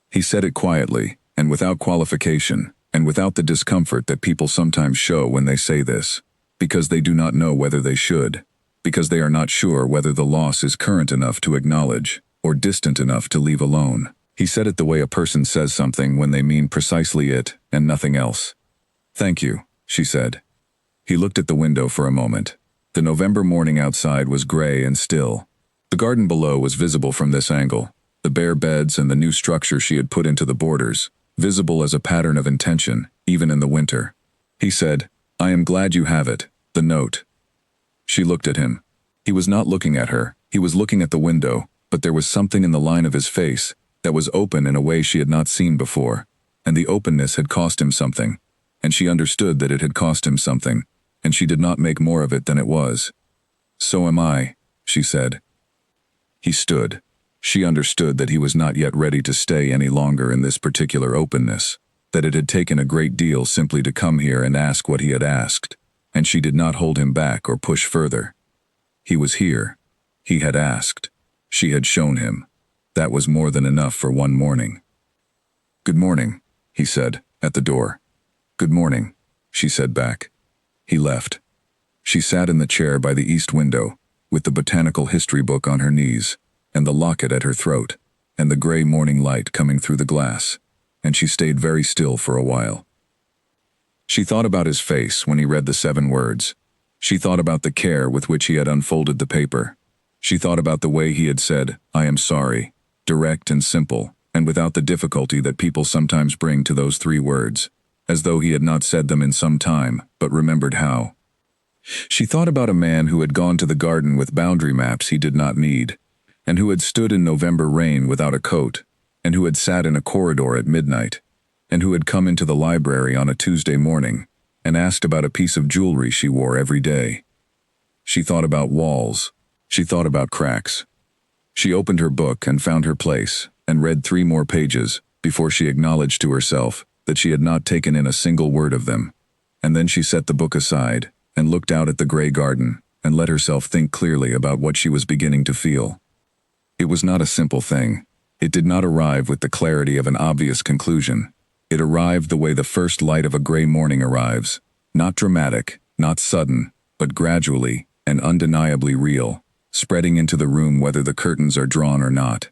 He said it quietly, and without qualification, and without the discomfort that people sometimes show when they say this, because they do not know whether they should, because they are not sure whether the loss is current enough to acknowledge, or distant enough to leave alone. He said it the way a person says something when they mean precisely it and nothing else. "Thank you," she said. He looked at the window for a moment. The November morning outside was gray and still. The garden below was visible from this angle, the bare beds and the new structure she had put into the borders, visible as a pattern of intention, even in the winter. He said, "I am glad you have it, the note." She looked at him. He was not looking at her, he was looking at the window, but there was something in the line of his face that was open in a way she had not seen before, and the openness had cost him something, and she understood that it had cost him something, and she did not make more of it than it was. "So am I," she said. He stood. She understood that he was not yet ready to stay any longer in this particular openness, that it had taken a great deal simply to come here and ask what he had asked, and she did not hold him back or push further. He was here. He had asked. She had shown him. That was more than enough for one morning. "Good morning," he said, at the door. "Good morning," she said back. He left. She sat in the chair by the east window, with the botanical history book on her knees, and the locket at her throat, and the gray morning light coming through the glass, and she stayed very still for a while. She thought about his face when he read the 7 words. She thought about the care with which he had unfolded the paper. She thought about the way he had said, "I am sorry," direct and simple, and without the difficulty that people sometimes bring to those 3 words, as though he had not said them in some time, but remembered how. She thought about a man who had gone to the garden with boundary maps he did not need, and who had stood in November rain without a coat, and who had sat in a corridor at midnight, and who had come into the library on a Tuesday morning, and asked about a piece of jewelry she wore every day. She thought about walls. She thought about cracks. She opened her book and found her place, and read 3 more pages, before she acknowledged to herself that she had not taken in a single word of them, and then she set the book aside, and looked out at the gray garden, and let herself think clearly about what she was beginning to feel. It was not a simple thing. It did not arrive with the clarity of an obvious conclusion. It arrived the way the first light of a gray morning arrives, not dramatic, not sudden, but gradually and undeniably real, spreading into the room whether the curtains are drawn or not.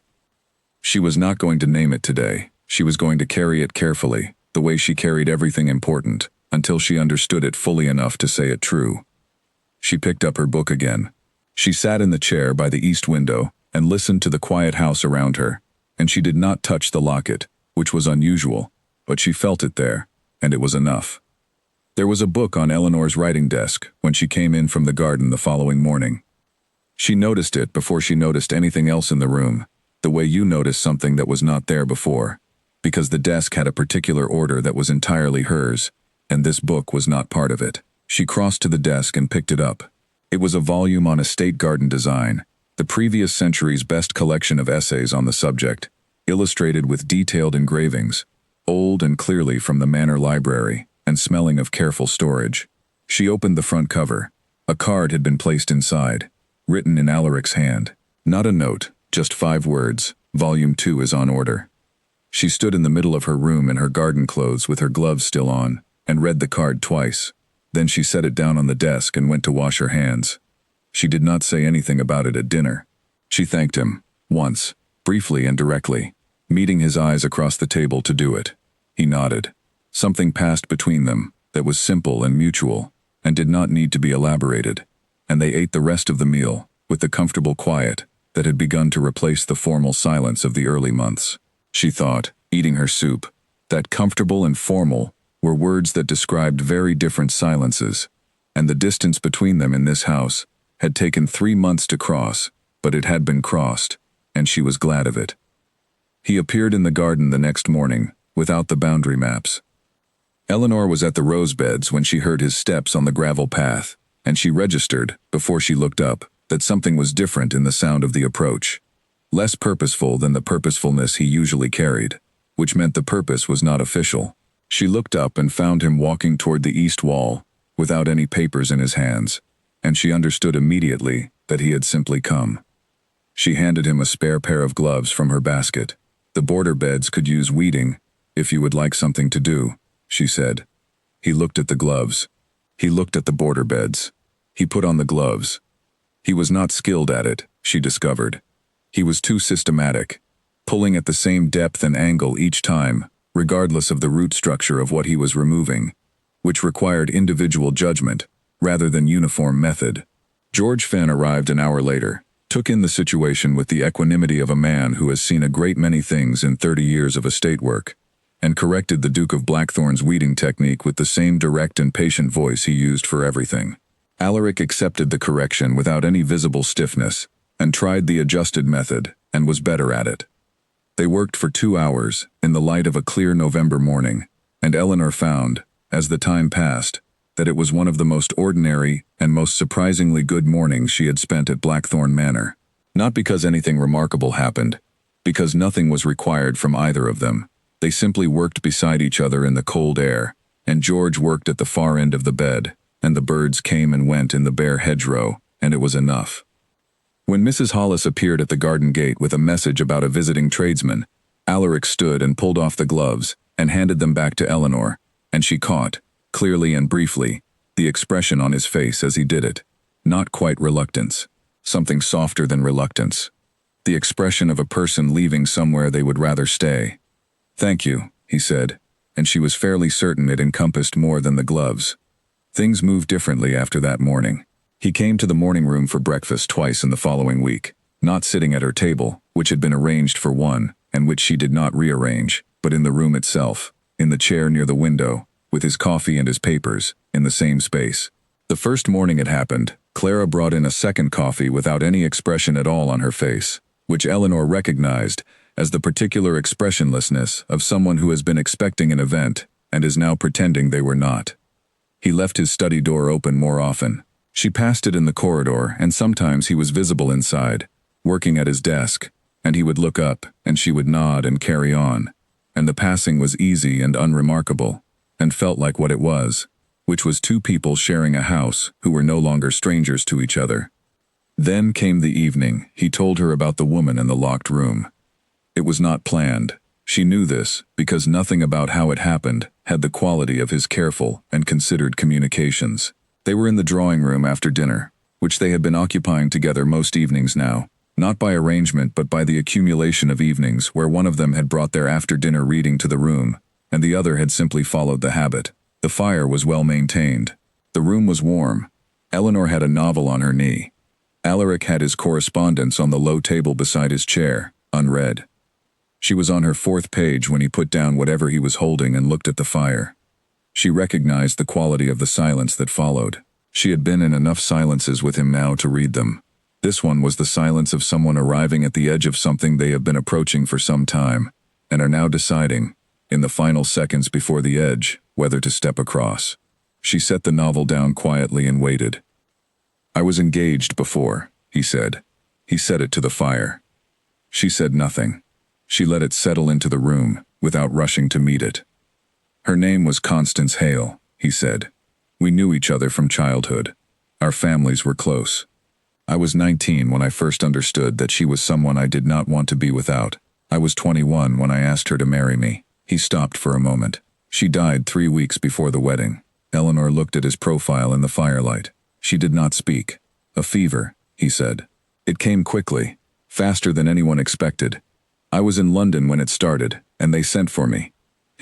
She was not going to name it today. She was going to carry it carefully, the way she carried everything important, until she understood it fully enough to say it true. She picked up her book again. She sat in the chair by the east window and listened to the quiet house around her, and she did not touch the locket, which was unusual, but she felt it there, and it was enough. There was a book on Eleanor's writing desk when she came in from the garden the following morning. She noticed it before she noticed anything else in the room, the way you notice something that was not there before, because the desk had a particular order that was entirely hers, and this book was not part of it. She crossed to the desk and picked it up. It was a volume on estate garden design, the previous century's best collection of essays on the subject, illustrated with detailed engravings, old and clearly from the Manor Library, and smelling of careful storage. She opened the front cover. A card had been placed inside, written in Alaric's hand. Not a note, just 5 words, Volume 2 is on order. She stood in the middle of her room in her garden clothes with her gloves still on, and read the card twice. Then she set it down on the desk and went to wash her hands. She did not say anything about it at dinner. She thanked him, once, briefly and directly, meeting his eyes across the table to do it. He nodded. Something passed between them that was simple and mutual, and did not need to be elaborated, and they ate the rest of the meal with the comfortable quiet that had begun to replace the formal silence of the early months. She thought, eating her soup, that comfortable and formal were words that described very different silences, and the distance between them in this house had taken 3 months to cross, but it had been crossed, and she was glad of it. He appeared in the garden the next morning, without the boundary maps. Eleanor was at the rose beds when she heard his steps on the gravel path, and she registered, before she looked up, that something was different in the sound of the approach. Less purposeful than the purposefulness he usually carried, which meant the purpose was not official. She looked up and found him walking toward the east wall, without any papers in his hands, and she understood immediately that he had simply come. She handed him a spare pair of gloves from her basket. "The border beds could use weeding, if you would like something to do," she said. He looked at the gloves. He looked at the border beds. He put on the gloves. He was not skilled at it, she discovered. He was too systematic, pulling at the same depth and angle each time, regardless of the root structure of what he was removing, which required individual judgment, rather than uniform method. George Fenn arrived an hour later, took in the situation with the equanimity of a man who has seen a great many things in 30 years of estate work, and corrected the Duke of Blackthorn's weeding technique with the same direct and patient voice he used for everything. Alaric accepted the correction without any visible stiffness, and tried the adjusted method, and was better at it. They worked for 2 hours, in the light of a clear November morning, and Eleanor found, as the time passed, that it was one of the most ordinary and most surprisingly good mornings she had spent at Blackthorn Manor. Not because anything remarkable happened, because nothing was required from either of them. They simply worked beside each other in the cold air, and George worked at the far end of the bed, and the birds came and went in the bare hedgerow, and it was enough. When Mrs. Hollis appeared at the garden gate with a message about a visiting tradesman, Alaric stood and pulled off the gloves and handed them back to Eleanor, and she caught, clearly and briefly, the expression on his face as he did it. Not quite reluctance. Something softer than reluctance. The expression of a person leaving somewhere they would rather stay. "Thank you," he said, and she was fairly certain it encompassed more than the gloves. Things moved differently after that morning. He came to the morning room for breakfast twice in the following week, not sitting at her table, which had been arranged for one, and which she did not rearrange, but in the room itself, in the chair near the window, with his coffee and his papers, in the same space. The first morning it happened, Clara brought in a second coffee without any expression at all on her face, which Eleanor recognized as the particular expressionlessness of someone who has been expecting an event and is now pretending they were not. He left his study door open more often. She passed it in the corridor, and sometimes he was visible inside, working at his desk, and he would look up, and she would nod and carry on, and the passing was easy and unremarkable, and felt like what it was, which was two people sharing a house who were no longer strangers to each other. Then came the evening. He told her about the woman in the locked room. It was not planned. She knew this, because nothing about how it happened had the quality of his careful and considered communications. They were in the drawing room after dinner, which they had been occupying together most evenings now, not by arrangement but by the accumulation of evenings where one of them had brought their after-dinner reading to the room, and the other had simply followed the habit. The fire was well maintained. The room was warm. Eleanor had a novel on her knee. Alaric had his correspondence on the low table beside his chair, unread. She was on her 4th page when he put down whatever he was holding and looked at the fire. She recognized the quality of the silence that followed. She had been in enough silences with him now to read them. This one was the silence of someone arriving at the edge of something they have been approaching for some time, and are now deciding, in the final seconds before the edge, whether to step across. She set the novel down quietly and waited. "I was engaged before," he said. He set it to the fire. She said nothing. She let it settle into the room, without rushing to meet it. "Her name was Constance Hale," he said. "We knew each other from childhood. Our families were close. I was 19 when I first understood that she was someone I did not want to be without. I was 21 when I asked her to marry me." He stopped for a moment. "She died 3 weeks before the wedding." Eleanor looked at his profile in the firelight. She did not speak. "A fever," he said. "It came quickly, faster than anyone expected. I was in London when it started, and they sent for me.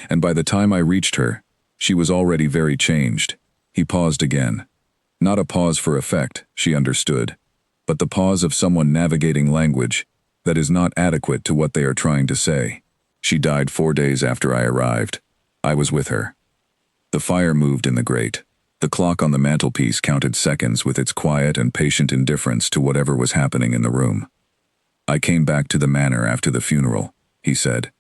And by the time I reached her, she was already very changed." He paused again. Not a pause for effect, she understood, but the pause of someone navigating language that is not adequate to what they are trying to say. "She died 4 days after I arrived. I was with her." The fire moved in the grate. The clock on the mantelpiece counted seconds with its quiet and patient indifference to whatever was happening in the room. "I came back to the manor after the funeral," he said.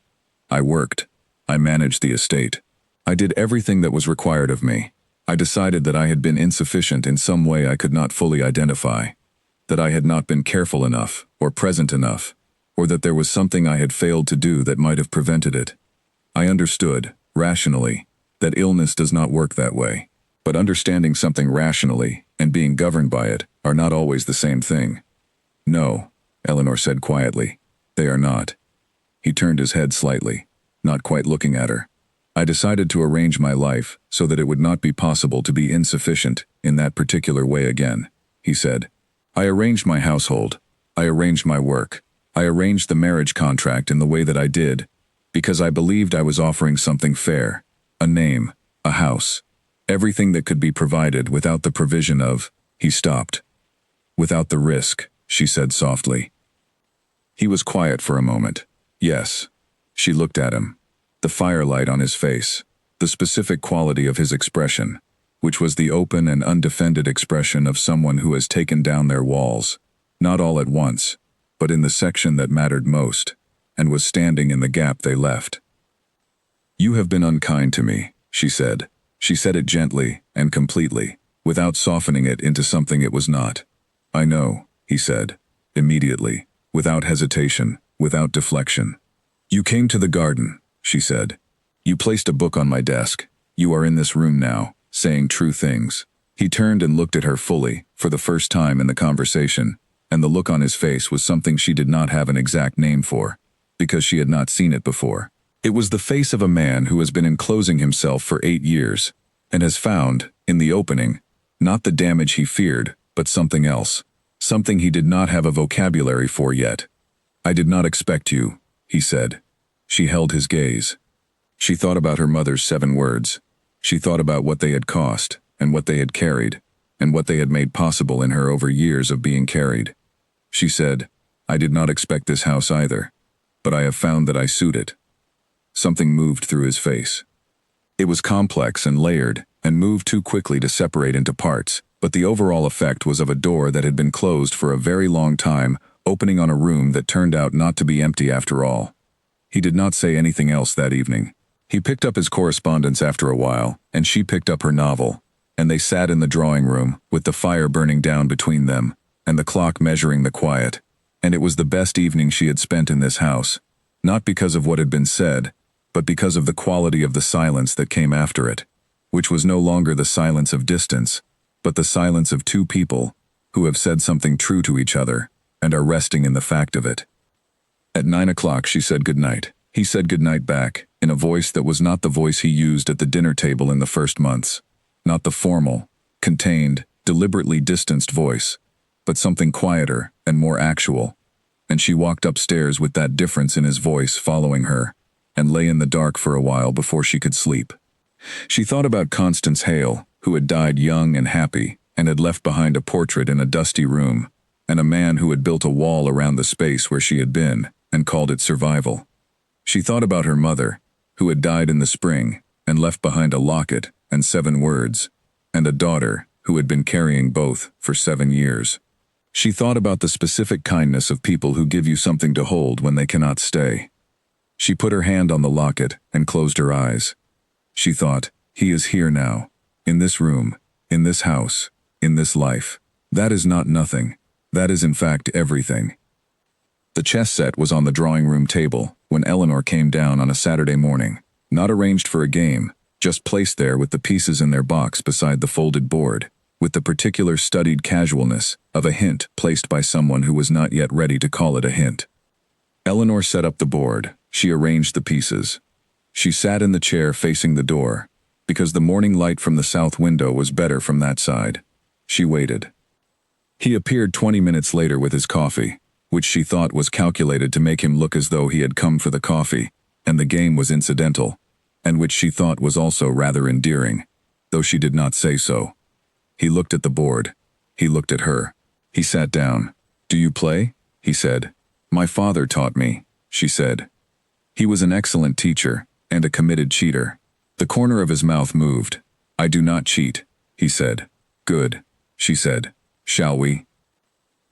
"I worked. I managed the estate. I did everything that was required of me. I decided that I had been insufficient in some way I could not fully identify, that I had not been careful enough or present enough, or that there was something I had failed to do that might have prevented it. I understood, rationally, that illness does not work that way. But understanding something rationally and being governed by it are not always the same thing. No, Eleanor said quietly. They are not. He turned his head slightly, not quite looking at her. I decided to arrange my life so that it would not be possible to be insufficient in that particular way again, he said. I arranged my household. I arranged my work. I arranged the marriage contract in the way that I did, because I believed I was offering something fair, a name, a house, everything that could be provided without the provision of, he stopped. Without the risk, she said softly. He was quiet for a moment. Yes. She looked at him. The firelight on his face, the specific quality of his expression, which was the open and undefended expression of someone who has taken down their walls, not all at once, but in the section that mattered most, and was standing in the gap they left. You have been unkind to me, she said. She said it gently and completely, without softening it into something it was not. I know, he said, immediately, without hesitation, without deflection. You came to the garden, she said. You placed a book on my desk. You are in this room now, saying true things. He turned and looked at her fully, for the first time in the conversation, and the look on his face was something she did not have an exact name for, because she had not seen it before. It was the face of a man who has been enclosing himself for 8 years, and has found, in the opening, not the damage he feared, but something else, something he did not have a vocabulary for yet. I did not expect you, he said. She held his gaze. She thought about her mother's 7 words. She thought about what they had cost, and what they had carried, and what they had made possible in her over years of being carried. She said, I did not expect this house either, but I have found that I suit it. Something moved through his face. It was complex and layered, and moved too quickly to separate into parts, but the overall effect was of a door that had been closed for a very long time, opening on a room that turned out not to be empty after all. He did not say anything else that evening. He picked up his correspondence after a while, and she picked up her novel, and they sat in the drawing room, with the fire burning down between them, and the clock measuring the quiet, and it was the best evening she had spent in this house, not because of what had been said, but because of the quality of the silence that came after it, which was no longer the silence of distance, but the silence of 2 people who have said something true to each other and are resting in the fact of it. At 9 o'clock she said goodnight. He said goodnight back, in a voice that was not the voice he used at the dinner table in the first months, not the formal, contained, deliberately distanced voice, but something quieter and more actual, and she walked upstairs with that difference in his voice following her, and lay in the dark for a while before she could sleep. She thought about Constance Hale, who had died young and happy, and had left behind a portrait in a dusty room, and a man who had built a wall around the space where she had been, and called it survival. She thought about her mother, who had died in the spring, and left behind a locket and 7 words, and a daughter who had been carrying both for 7 years. She thought about the specific kindness of people who give you something to hold when they cannot stay. She put her hand on the locket and closed her eyes. She thought, he is here now, in this room, in this house, in this life. That is not nothing. That is in fact everything. The chess set was on the drawing room table when Eleanor came down on a Saturday morning, not arranged for a game, just placed there with the pieces in their box beside the folded board, with the particular studied casualness of a hint placed by someone who was not yet ready to call it a hint. Eleanor set up the board. She arranged the pieces. She sat in the chair facing the door, because the morning light from the south window was better from that side. She waited. He appeared 20 minutes later with his coffee, which she thought was calculated to make him look as though he had come for the coffee, and the game was incidental, and which she thought was also rather endearing, though she did not say so. He looked at the board. He looked at her. He sat down. Do you play? He said. My father taught me, she said. He was an excellent teacher, and a committed cheater. The corner of his mouth moved. I do not cheat, he said. Good, she said. Shall we?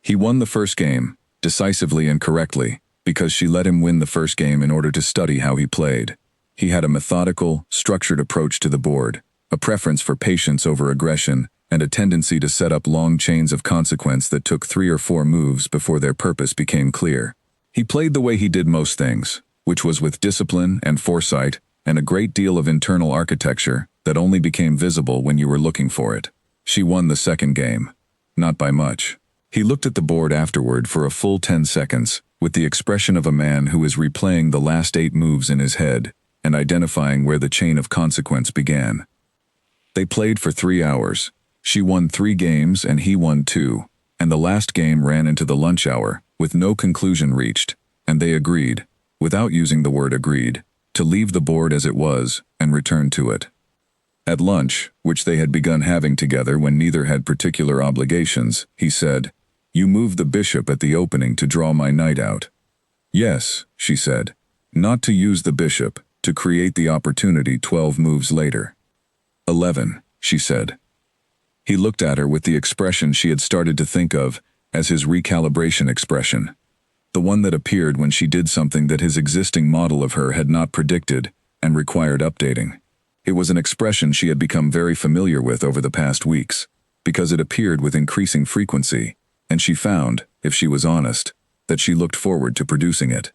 He won the first game, decisively and correctly, because she let him win the first game in order to study how he played. He had a methodical, structured approach to the board, a preference for patience over aggression, and a tendency to set up long chains of consequence that took 3 or 4 moves before their purpose became clear. He played the way he did most things, which was with discipline and foresight and a great deal of internal architecture that only became visible when you were looking for it. She won the second game. Not by much. He looked at the board afterward for a full 10 seconds, with the expression of a man who is replaying the last 8 moves in his head and identifying where the chain of consequence began. They played for 3 hours. She won 3 games and he won 2, and the last game ran into the lunch hour, with no conclusion reached, and they agreed, without using the word agreed, to leave the board as it was and return to it. At lunch, which they had begun having together when neither had particular obligations, he said, "You moved the bishop at the opening to draw my knight out." "Yes," she said, "not to use the bishop, to create the opportunity 12 moves later." 11, she said. He looked at her with the expression she had started to think of as his recalibration expression, the one that appeared when she did something that his existing model of her had not predicted and required updating. It was an expression she had become very familiar with over the past weeks, because it appeared with increasing frequency, and she found, if she was honest, that she looked forward to producing it.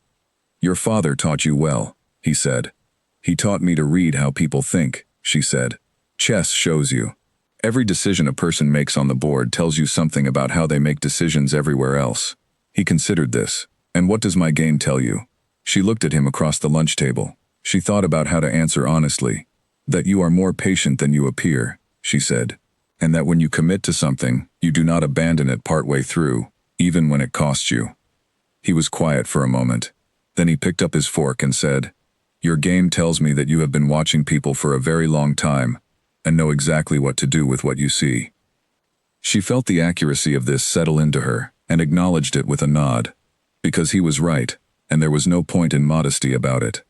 "Your father taught you well," he said. "He taught me to read how people think," she said. "Chess shows you. Every decision a person makes on the board tells you something about how they make decisions everywhere else." He considered this. "And what does my game tell you?" She looked at him across the lunch table. She thought about how to answer honestly. "That you are more patient than you appear," she said. "And that when you commit to something, you do not abandon it partway through, even when it costs you." He was quiet for a moment. Then he picked up his fork and said, "Your game tells me that you have been watching people for a very long time, and know exactly what to do with what you see." She felt the accuracy of this settle into her, and acknowledged it with a nod, because he was right, and there was no point in modesty about it.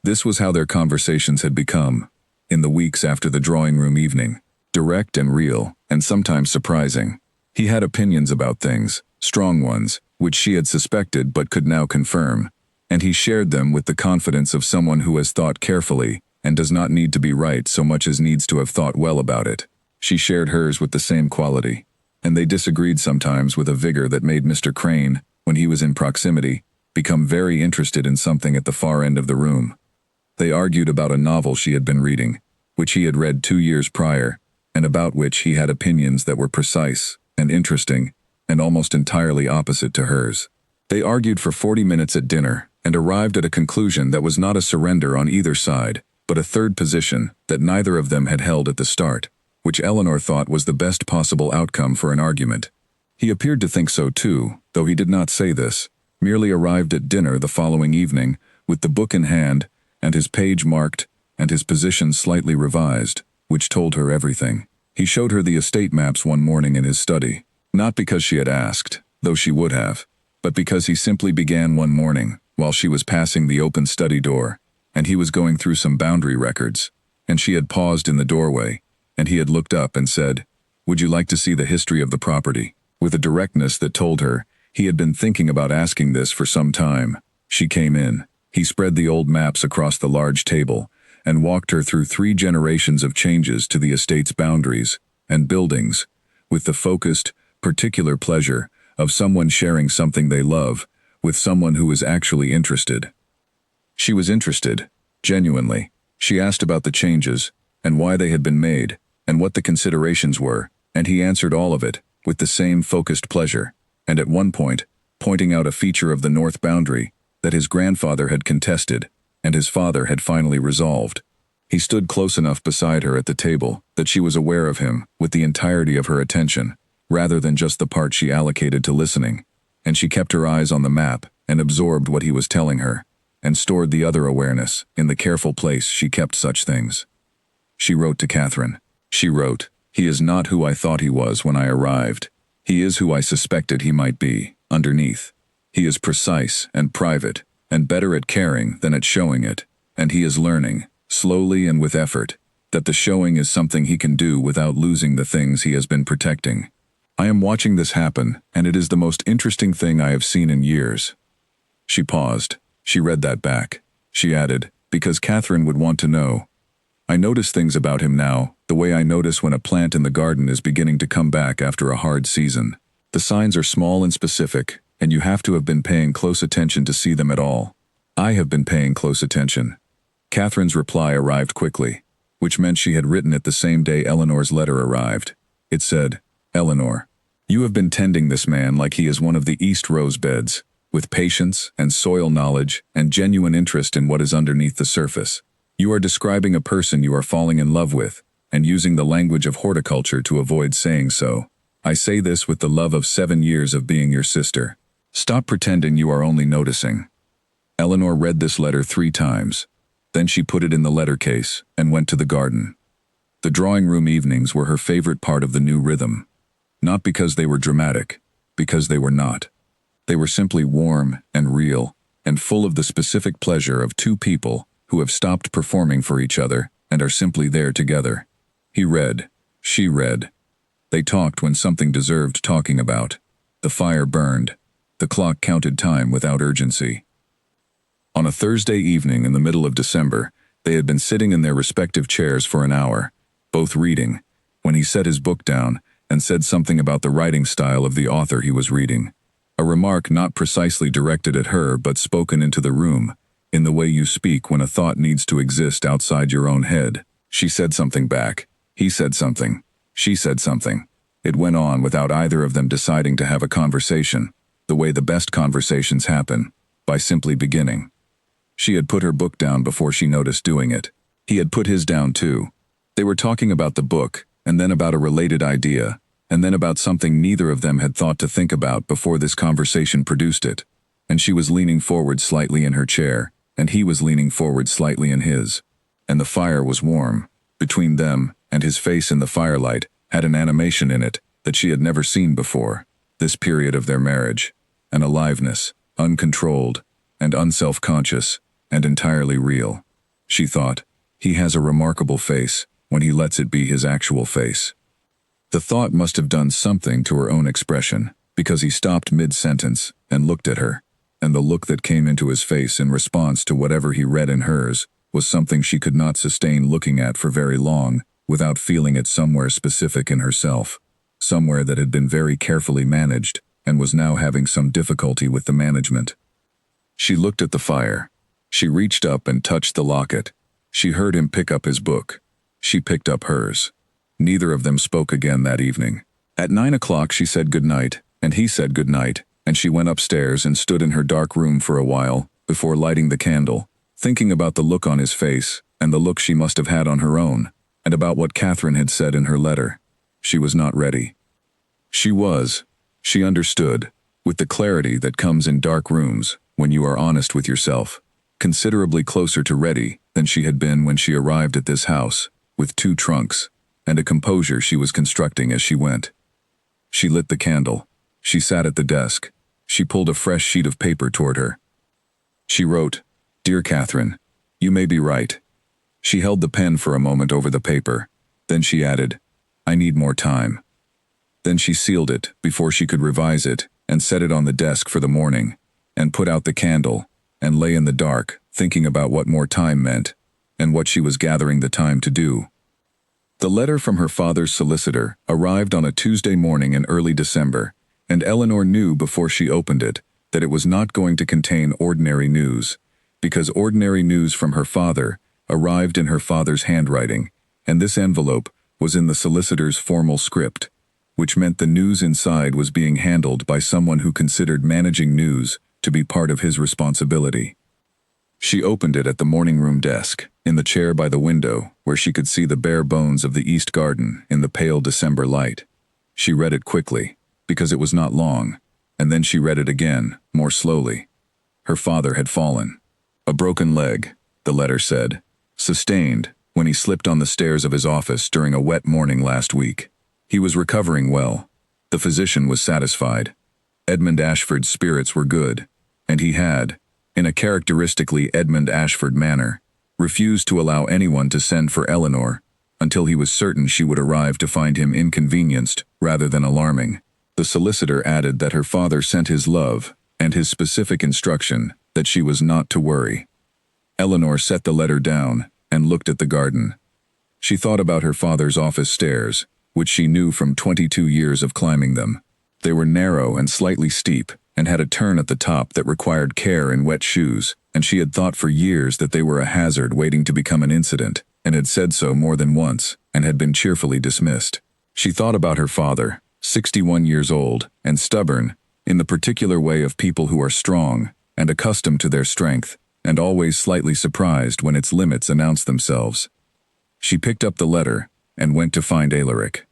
This was how their conversations had become, in the weeks after the drawing room evening, direct and real, and sometimes surprising. He had opinions about things, strong ones, which she had suspected but could now confirm, and he shared them with the confidence of someone who has thought carefully, and does not need to be right so much as needs to have thought well about it. She shared hers with the same quality, and they disagreed sometimes with a vigor that made Mr. Crane, when he was in proximity, become very interested in something at the far end of the room. They argued about a novel she had been reading, which he had read 2 years prior, and about which he had opinions that were precise and interesting, and almost entirely opposite to hers. They argued for 40 minutes at dinner, and arrived at a conclusion that was not a surrender on either side, but a third position that neither of them had held at the start, which Eleanor thought was the best possible outcome for an argument. He appeared to think so too, though he did not say this, merely arrived at dinner the following evening, with the book in hand, and his page marked, and his position slightly revised, which told her everything. He showed her the estate maps one morning in his study, not because she had asked, though she would have, but because he simply began one morning, while she was passing the open study door, and he was going through some boundary records, and she had paused in the doorway, and he had looked up and said, "Would you like to see the history of the property?" With a directness that told her he had been thinking about asking this for some time. She came in. He spread the old maps across the large table, and walked her through 3 generations of changes to the estate's boundaries and buildings, with the focused, particular pleasure of someone sharing something they love with someone who is actually interested. She was interested, genuinely. She asked about the changes, and why they had been made, and what the considerations were, and he answered all of it, with the same focused pleasure, and at one point, pointing out a feature of the north boundary that his grandfather had contested, and his father had finally resolved. He stood close enough beside her at the table that she was aware of him with the entirety of her attention, rather than just the part she allocated to listening, and she kept her eyes on the map and absorbed what he was telling her, and stored the other awareness in the careful place she kept such things. She wrote to Catherine. She wrote, "He is not who I thought he was when I arrived. He is who I suspected he might be, underneath. He is precise and private, and better at caring than at showing it, and he is learning, slowly and with effort, that the showing is something he can do without losing the things he has been protecting. I am watching this happen, and it is the most interesting thing I have seen in years." She paused. She read that back. She added, "Because Catherine would want to know. I notice things about him now, the way I notice when a plant in the garden is beginning to come back after a hard season. The signs are small and specific, and you have to have been paying close attention to see them at all. I have been paying close attention." Catherine's reply arrived quickly, which meant she had written it the same day Eleanor's letter arrived. It said, "Eleanor, You have been tending this man like he is one of the East Rose beds, with patience and soil knowledge and genuine interest in what is underneath the surface. You are describing a person you are falling in love with, and using the language of horticulture to avoid saying so. I say this with the love of 7 years of being your sister. Stop pretending you are only noticing. Eleanor read this letter 3 times. Then she put it in the letter case and went to the garden. The drawing room evenings were her favorite part of the new rhythm. Not because they were dramatic, because they were not. They were simply warm and real, and full of the specific pleasure of 2 people who have stopped performing for each other and are simply there together. He read. She read. They talked when something deserved talking about. The fire burned. The clock counted time without urgency. On a Thursday evening in the middle of December, they had been sitting in their respective chairs for an hour, both reading, when he set his book down and said something about the writing style of the author he was reading. A remark not precisely directed at her but spoken into the room, in the way you speak when a thought needs to exist outside your own head. She said something back. He said something. She said something. It went on without either of them deciding to have a conversation, the way the best conversations happen, by simply beginning. She had put her book down before she noticed doing it. He had put his down too. They were talking about the book, and then about a related idea, and then about something neither of them had thought to think about before this conversation produced it. And she was leaning forward slightly in her chair, and he was leaning forward slightly in his. And the fire was warm. Between them, and his face in the firelight, had an animation in it that she had never seen before, this period of their marriage. An aliveness, uncontrolled, and unself-conscious, and entirely real. She thought, he has a remarkable face when he lets it be his actual face. The thought must have done something to her own expression, because he stopped mid-sentence and looked at her, and the look that came into his face in response to whatever he read in hers was something she could not sustain looking at for very long without feeling it somewhere specific in herself, somewhere that had been very carefully managed and was now having some difficulty with the management. She looked at the fire. She reached up and touched the locket. She heard him pick up his book. She picked up hers. Neither of them spoke again that evening. At 9 o'clock she said good night, and he said good night, and she went upstairs and stood in her dark room for a while before lighting the candle, thinking about the look on his face and the look she must have had on her own, and about what Catherine had said in her letter. She was not ready. She was. She understood, with the clarity that comes in dark rooms when you are honest with yourself, considerably closer to ready than she had been when she arrived at this house, with 2 trunks, and a composure she was constructing as she went. She lit the candle. She sat at the desk. She pulled a fresh sheet of paper toward her. She wrote, "Dear Catherine, you may be right." She held the pen for a moment over the paper. Then she added, "I need more time." Then she sealed it before she could revise it and set it on the desk for the morning, and put out the candle, and lay in the dark, thinking about what more time meant, and what she was gathering the time to do. The letter from her father's solicitor arrived on a Tuesday morning in early December, and Eleanor knew before she opened it that it was not going to contain ordinary news, because ordinary news from her father arrived in her father's handwriting, and this envelope was in the solicitor's formal script, which meant the news inside was being handled by someone who considered managing news to be part of his responsibility. She opened it at the morning room desk, in the chair by the window, where she could see the bare bones of the east garden in the pale December light. She read it quickly, because it was not long, and then she read it again, more slowly. Her father had fallen. A broken leg, the letter said, sustained when he slipped on the stairs of his office during a wet morning last week. He was recovering well. The physician was satisfied. Edmund Ashford's spirits were good, and he had, in a characteristically Edmund Ashford manner, refused to allow anyone to send for Eleanor until he was certain she would arrive to find him inconvenienced rather than alarming. The solicitor added that her father sent his love and his specific instruction that she was not to worry. Eleanor set the letter down and looked at the garden. She thought about her father's office stairs, which she knew from 22 years of climbing them. They were narrow and slightly steep, and had a turn at the top that required care in wet shoes, and she had thought for years that they were a hazard waiting to become an incident, and had said so more than once, and had been cheerfully dismissed. She thought about her father, 61 years old, and stubborn, in the particular way of people who are strong, and accustomed to their strength, and always slightly surprised when its limits announce themselves. She picked up the letter, and went to find Alaric.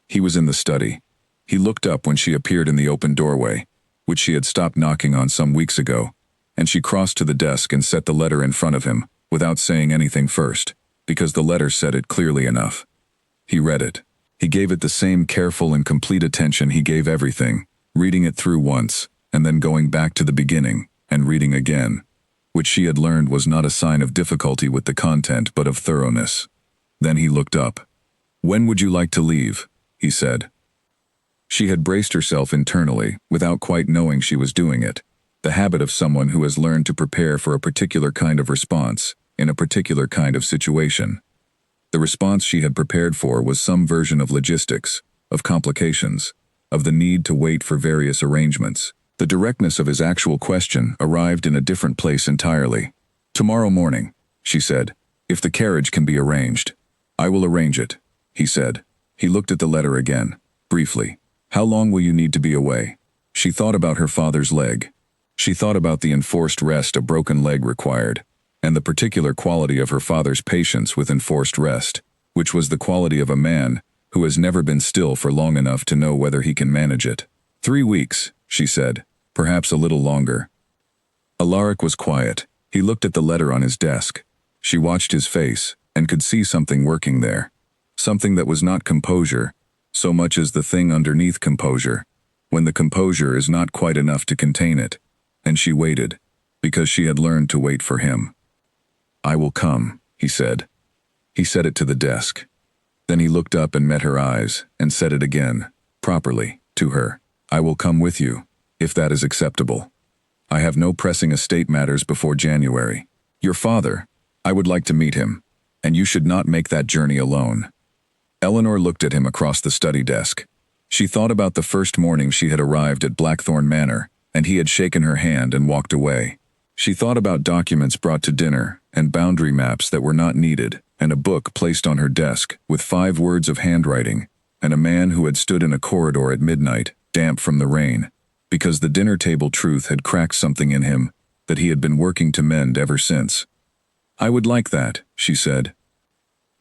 He was in the study. He looked up when she appeared in the open doorway, which she had stopped knocking on some weeks ago, and she crossed to the desk and set the letter in front of him, without saying anything first, because the letter said it clearly enough. He read it. He gave it the same careful and complete attention he gave everything, reading it through once, and then going back to the beginning, and reading again, which she had learned was not a sign of difficulty with the content but of thoroughness. Then he looked up. "When would you like to leave?" he said. She had braced herself internally, without quite knowing she was doing it, the habit of someone who has learned to prepare for a particular kind of response, in a particular kind of situation. The response she had prepared for was some version of logistics, of complications, of the need to wait for various arrangements. The directness of his actual question arrived in a different place entirely. "Tomorrow morning," she said, "if the carriage can be arranged." "I will arrange it," he said. He looked at the letter again, briefly. "How long will you need to be away?" She thought about her father's leg. She thought about the enforced rest a broken leg required, and the particular quality of her father's patience with enforced rest, which was the quality of a man who has never been still for long enough to know whether he can manage it. 3 weeks, she said, perhaps a little longer. Alaric was quiet. He looked at the letter on his desk. She watched his face, and could see something working there. Something that was not composure, so much as the thing underneath composure, when the composure is not quite enough to contain it. And she waited, because she had learned to wait for him. "I will come," he said. He said it to the desk. Then he looked up and met her eyes, and said it again, properly, to her. "I will come with you, if that is acceptable. I have no pressing estate matters before January. Your father, I would like to meet him, and you should not make that journey alone." Eleanor looked at him across the study desk. She thought about the first morning she had arrived at Blackthorn Manor, and he had shaken her hand and walked away. She thought about documents brought to dinner, and boundary maps that were not needed, and a book placed on her desk with 5 words of handwriting, and a man who had stood in a corridor at midnight, damp from the rain, because the dinner table truth had cracked something in him that he had been working to mend ever since. "I would like that," she said.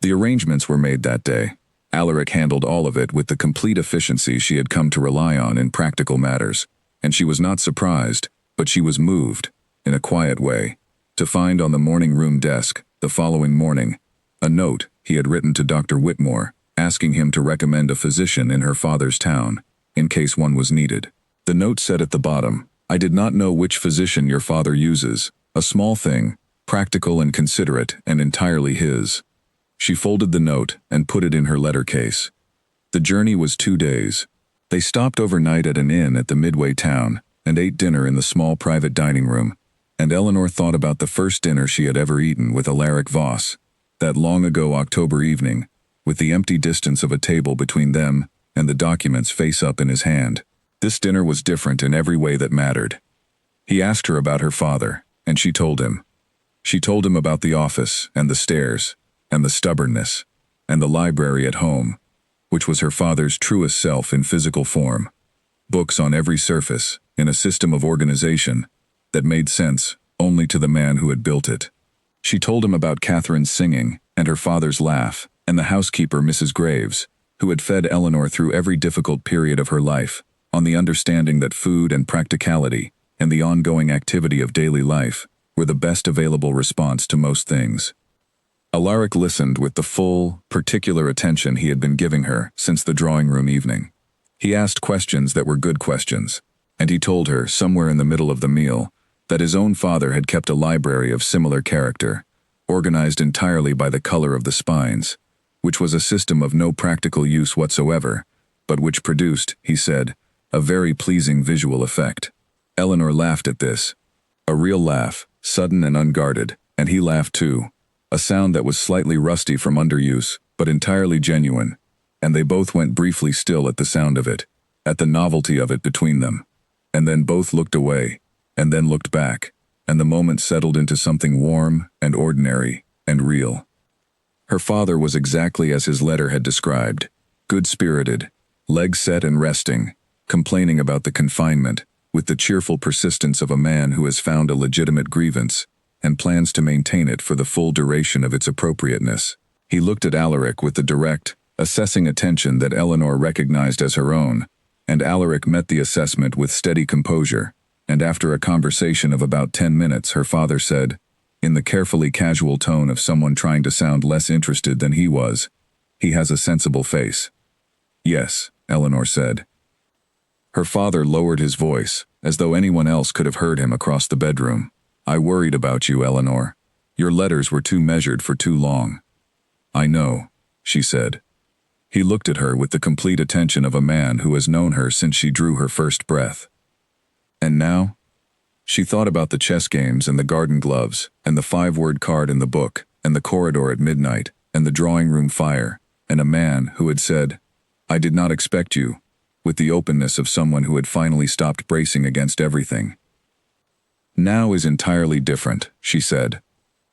The arrangements were made that day. Alaric handled all of it with the complete efficiency she had come to rely on in practical matters, and she was not surprised, but she was moved, in a quiet way, to find on the morning room desk, the following morning, a note he had written to Dr. Whitmore, asking him to recommend a physician in her father's town, in case one was needed. The note said at the bottom, "I did not know which physician your father uses, a small thing, practical and considerate and entirely his." She folded the note and put it in her letter case. The journey was 2 days. They stopped overnight at an inn at the midway town, and ate dinner in the small private dining room, and Eleanor thought about the first dinner she had ever eaten with Alaric Voss, that long-ago October evening, with the empty distance of a table between them and the documents face up in his hand. This dinner was different in every way that mattered. He asked her about her father, and she told him. She told him about the office, and the stairs, and the stubbornness, and the library at home, which was her father's truest self in physical form. Books on every surface, in a system of organization that made sense only to the man who had built it. She told him about Catherine's singing, and her father's laugh, and the housekeeper, Mrs. Graves, who had fed Eleanor through every difficult period of her life, on the understanding that food and practicality, and the ongoing activity of daily life, were the best available response to most things. Alaric listened with the full, particular attention he had been giving her since the drawing-room evening. He asked questions that were good questions, and he told her, somewhere in the middle of the meal, that his own father had kept a library of similar character, organized entirely by the color of the spines, which was a system of no practical use whatsoever, but which produced, he said, a very pleasing visual effect. Eleanor laughed at this. A real laugh, sudden and unguarded, and he laughed too. A sound that was slightly rusty from underuse, but entirely genuine, and they both went briefly still at the sound of it, at the novelty of it between them, and then both looked away, and then looked back, and the moment settled into something warm and ordinary and real. Her father was exactly as his letter had described, good-spirited, legs set and resting, complaining about the confinement, with the cheerful persistence of a man who has found a legitimate grievance and plans to maintain it for the full duration of its appropriateness. He looked at Alaric with the direct, assessing attention that Eleanor recognized as her own, and Alaric met the assessment with steady composure, and after a conversation of about 10 minutes her father said, in the carefully casual tone of someone trying to sound less interested than he was, "He has a sensible face." "Yes," Eleanor said. Her father lowered his voice, as though anyone else could have heard him across the bedroom. "I worried about you, Eleanor. Your letters were too measured for too long." "I know," she said. He looked at her with the complete attention of a man who has known her since she drew her first breath. "And now?" She thought about the chess games and the garden gloves, and the 5-word card in the book, and the corridor at midnight, and the drawing room fire, and a man who had said, "I did not expect you," with the openness of someone who had finally stopped bracing against everything. "Now is entirely different," she said.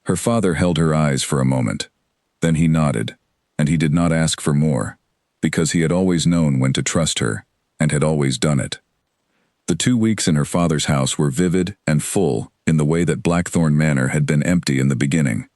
Her father held her eyes for a moment. Then he nodded, and he did not ask for more, because he had always known when to trust her, and had always done it. The 2 weeks in her father's house were vivid and full in the way that Blackthorn Manor had been empty in the beginning.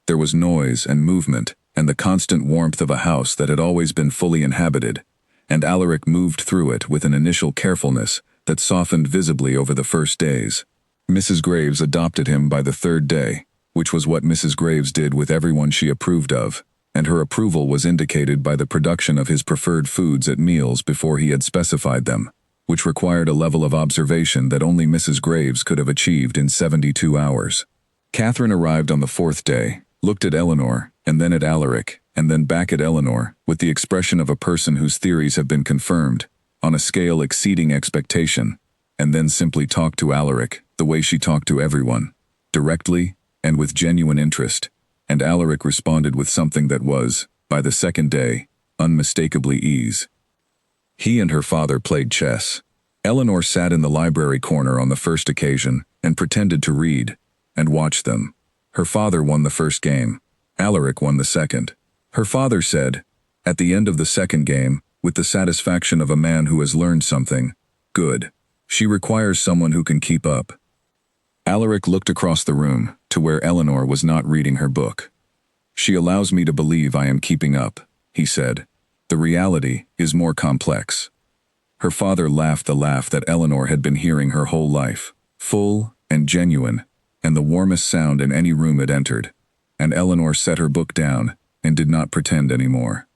There was noise and movement, and the constant warmth of a house that had always been fully inhabited, and Alaric moved through it with an initial carefulness that softened visibly over the first days. Mrs. Graves adopted him by the 3rd day, which was what Mrs. Graves did with everyone she approved of, and her approval was indicated by the production of his preferred foods at meals before he had specified them, which required a level of observation that only Mrs. Graves could have achieved in 72 hours. Catherine arrived on the 4th day, looked at Eleanor, and then at Alaric, and then back at Eleanor, with the expression of a person whose theories have been confirmed, on a scale exceeding expectation, and then simply talked to Alaric the way she talked to everyone, directly and with genuine interest, and Alaric responded with something that was, by the 2nd day, unmistakably ease. He and her father played chess. Eleanor sat in the library corner on the first occasion and pretended to read, and watched them. Her father won the first game. Alaric won the second. Her father said, at the end of the second game, with the satisfaction of a man who has learned something, "Good. She requires someone who can keep up." Alaric looked across the room to where Eleanor was not reading her book. "She allows me to believe I am keeping up," he said. "The reality is more complex." Her father laughed the laugh that Eleanor had been hearing her whole life, full and genuine, and the warmest sound in any room it entered, and Eleanor set her book down and did not pretend any more.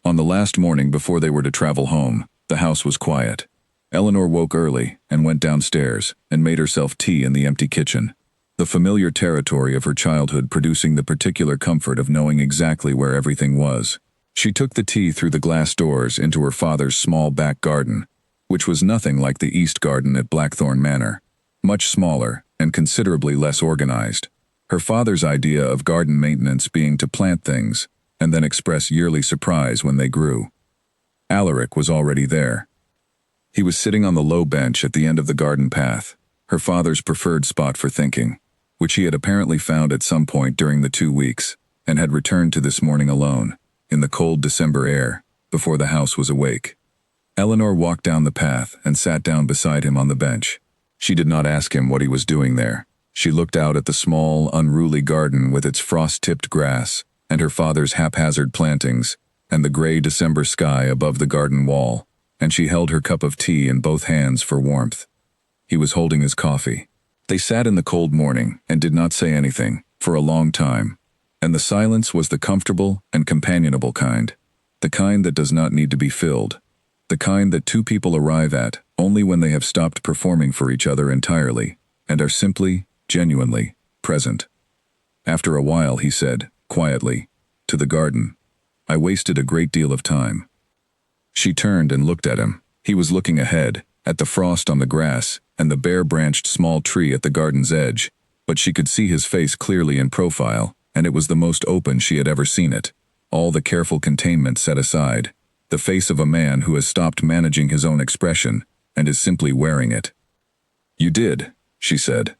On the last morning before they were to travel home, the house was quiet. Eleanor woke early and went downstairs and made herself tea in the empty kitchen, the familiar territory of her childhood producing the particular comfort of knowing exactly where everything was. She took the tea through the glass doors into her father's small back garden, which was nothing like the East Garden at Blackthorn Manor, much smaller and considerably less organized. Her father's idea of garden maintenance being to plant things and then express yearly surprise when they grew. Alaric was already there. He was sitting on the low bench at the end of the garden path, her father's preferred spot for thinking, which he had apparently found at some point during the 2 weeks, and had returned to this morning alone, in the cold December air, before the house was awake. Eleanor walked down the path and sat down beside him on the bench. She did not ask him what he was doing there. She looked out at the small, unruly garden with its frost-tipped grass, and her father's haphazard plantings, and the gray December sky above the garden wall, and she held her cup of tea in both hands for warmth. He was holding his coffee. They sat in the cold morning and did not say anything, for a long time, and the silence was the comfortable and companionable kind, the kind that does not need to be filled, the kind that two people arrive at only when they have stopped performing for each other entirely, and are simply, genuinely, present. After a while he said, quietly, to the garden, "I wasted a great deal of time." She turned and looked at him. He was looking ahead, at the frost on the grass and the bare-branched small tree at the garden's edge, but she could see his face clearly in profile, and it was the most open she had ever seen it, all the careful containment set aside, the face of a man who has stopped managing his own expression and is simply wearing it. "You did," she said.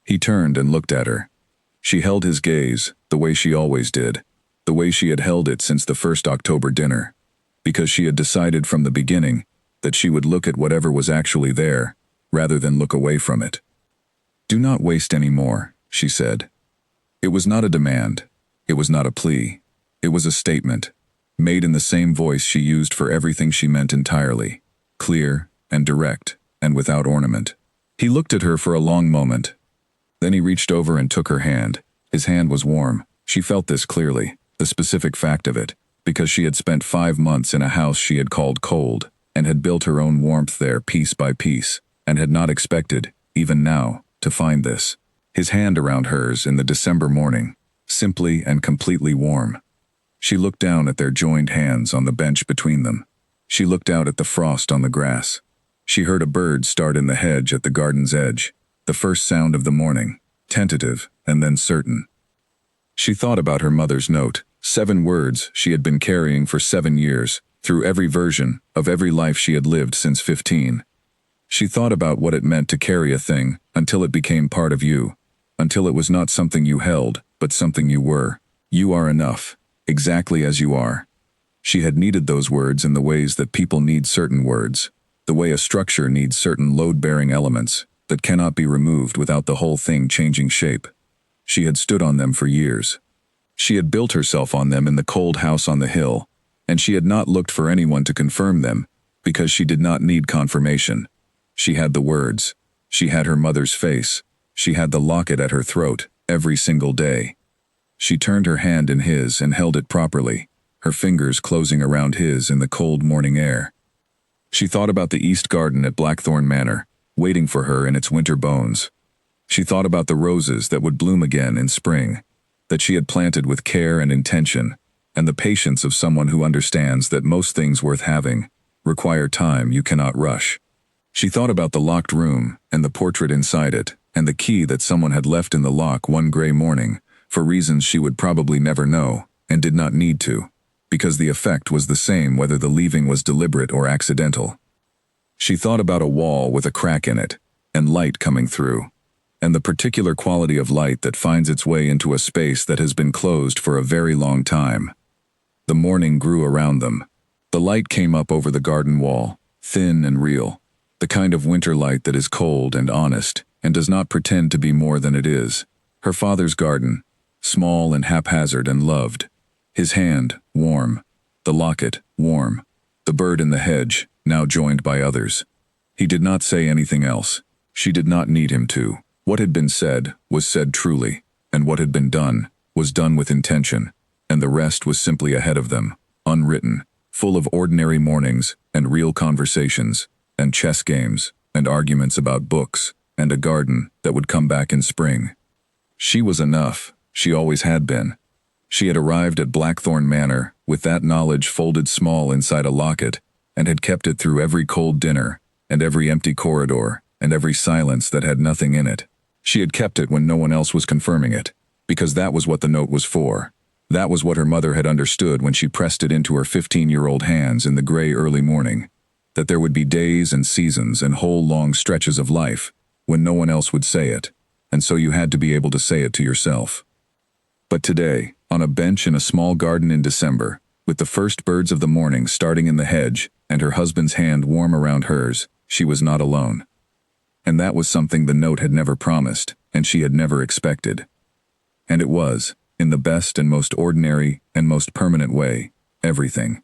He turned and looked at her. She held his gaze, the way she always did, the way she had held it since the first October dinner. because she had decided from the beginning that she would look at whatever was actually there, rather than look away from it. "Do not waste any more," she said. It was not a demand. It was not a plea. It was a statement, made in the same voice she used for everything she meant entirely, clear and direct and without ornament. He looked at her for a long moment. Then he reached over and took her hand. His hand was warm. She felt this clearly, the specific fact of it, because she had spent 5 months in a house she had called cold, and had built her own warmth there piece by piece, and had not expected, even now, to find this. His hand around hers in the December morning, simply and completely warm. She looked down at their joined hands on the bench between them. She looked out at the frost on the grass. She heard a bird start in the hedge at the garden's edge, the first sound of the morning, tentative and then certain. She thought about her mother's note, 7 words she had been carrying for 7 years, through every version of every life she had lived since 15. She thought about what it meant to carry a thing until it became part of you, until it was not something you held, but something you were. You are enough, exactly as you are. She had needed those words in the ways that people need certain words, the way a structure needs certain load-bearing elements that cannot be removed without the whole thing changing shape. She had stood on them for years. She had built herself on them in the cold house on the hill, and she had not looked for anyone to confirm them, because she did not need confirmation. She had the words. She had her mother's face. She had the locket at her throat, every single day. She turned her hand in his and held it properly, her fingers closing around his in the cold morning air. She thought about the East Garden at Blackthorn Manor, waiting for her in its winter bones. She thought about the roses that would bloom again in spring, that she had planted with care and intention, and the patience of someone who understands that most things worth having require time you cannot rush. She thought about the locked room and the portrait inside it, and the key that someone had left in the lock one gray morning, for reasons she would probably never know, and did not need to, because the effect was the same whether the leaving was deliberate or accidental. She thought about a wall with a crack in it, and light coming through, and the particular quality of light that finds its way into a space that has been closed for a very long time. The morning grew around them. The light came up over the garden wall, thin and real, the kind of winter light that is cold and honest, and does not pretend to be more than it is. Her father's garden, small and haphazard and loved. His hand, warm. The locket, warm. The bird in the hedge, now joined by others. He did not say anything else. She did not need him to. What had been said was said truly, and what had been done was done with intention, and the rest was simply ahead of them, unwritten, full of ordinary mornings and real conversations, and chess games, and arguments about books, and a garden that would come back in spring. She was enough. She always had been. She had arrived at Blackthorn Manor with that knowledge folded small inside a locket, and had kept it through every cold dinner, and every empty corridor, and every silence that had nothing in it. She had kept it when no one else was confirming it, because that was what the note was for. That was what her mother had understood when she pressed it into her 15-year-old hands in the gray early morning, that there would be days and seasons and whole long stretches of life when no one else would say it, and so you had to be able to say it to yourself. But today, on a bench in a small garden in December, with the first birds of the morning starting in the hedge and her husband's hand warm around hers, she was not alone. And that was something the note had never promised, and she had never expected. And it was, in the best and most ordinary and most permanent way, everything.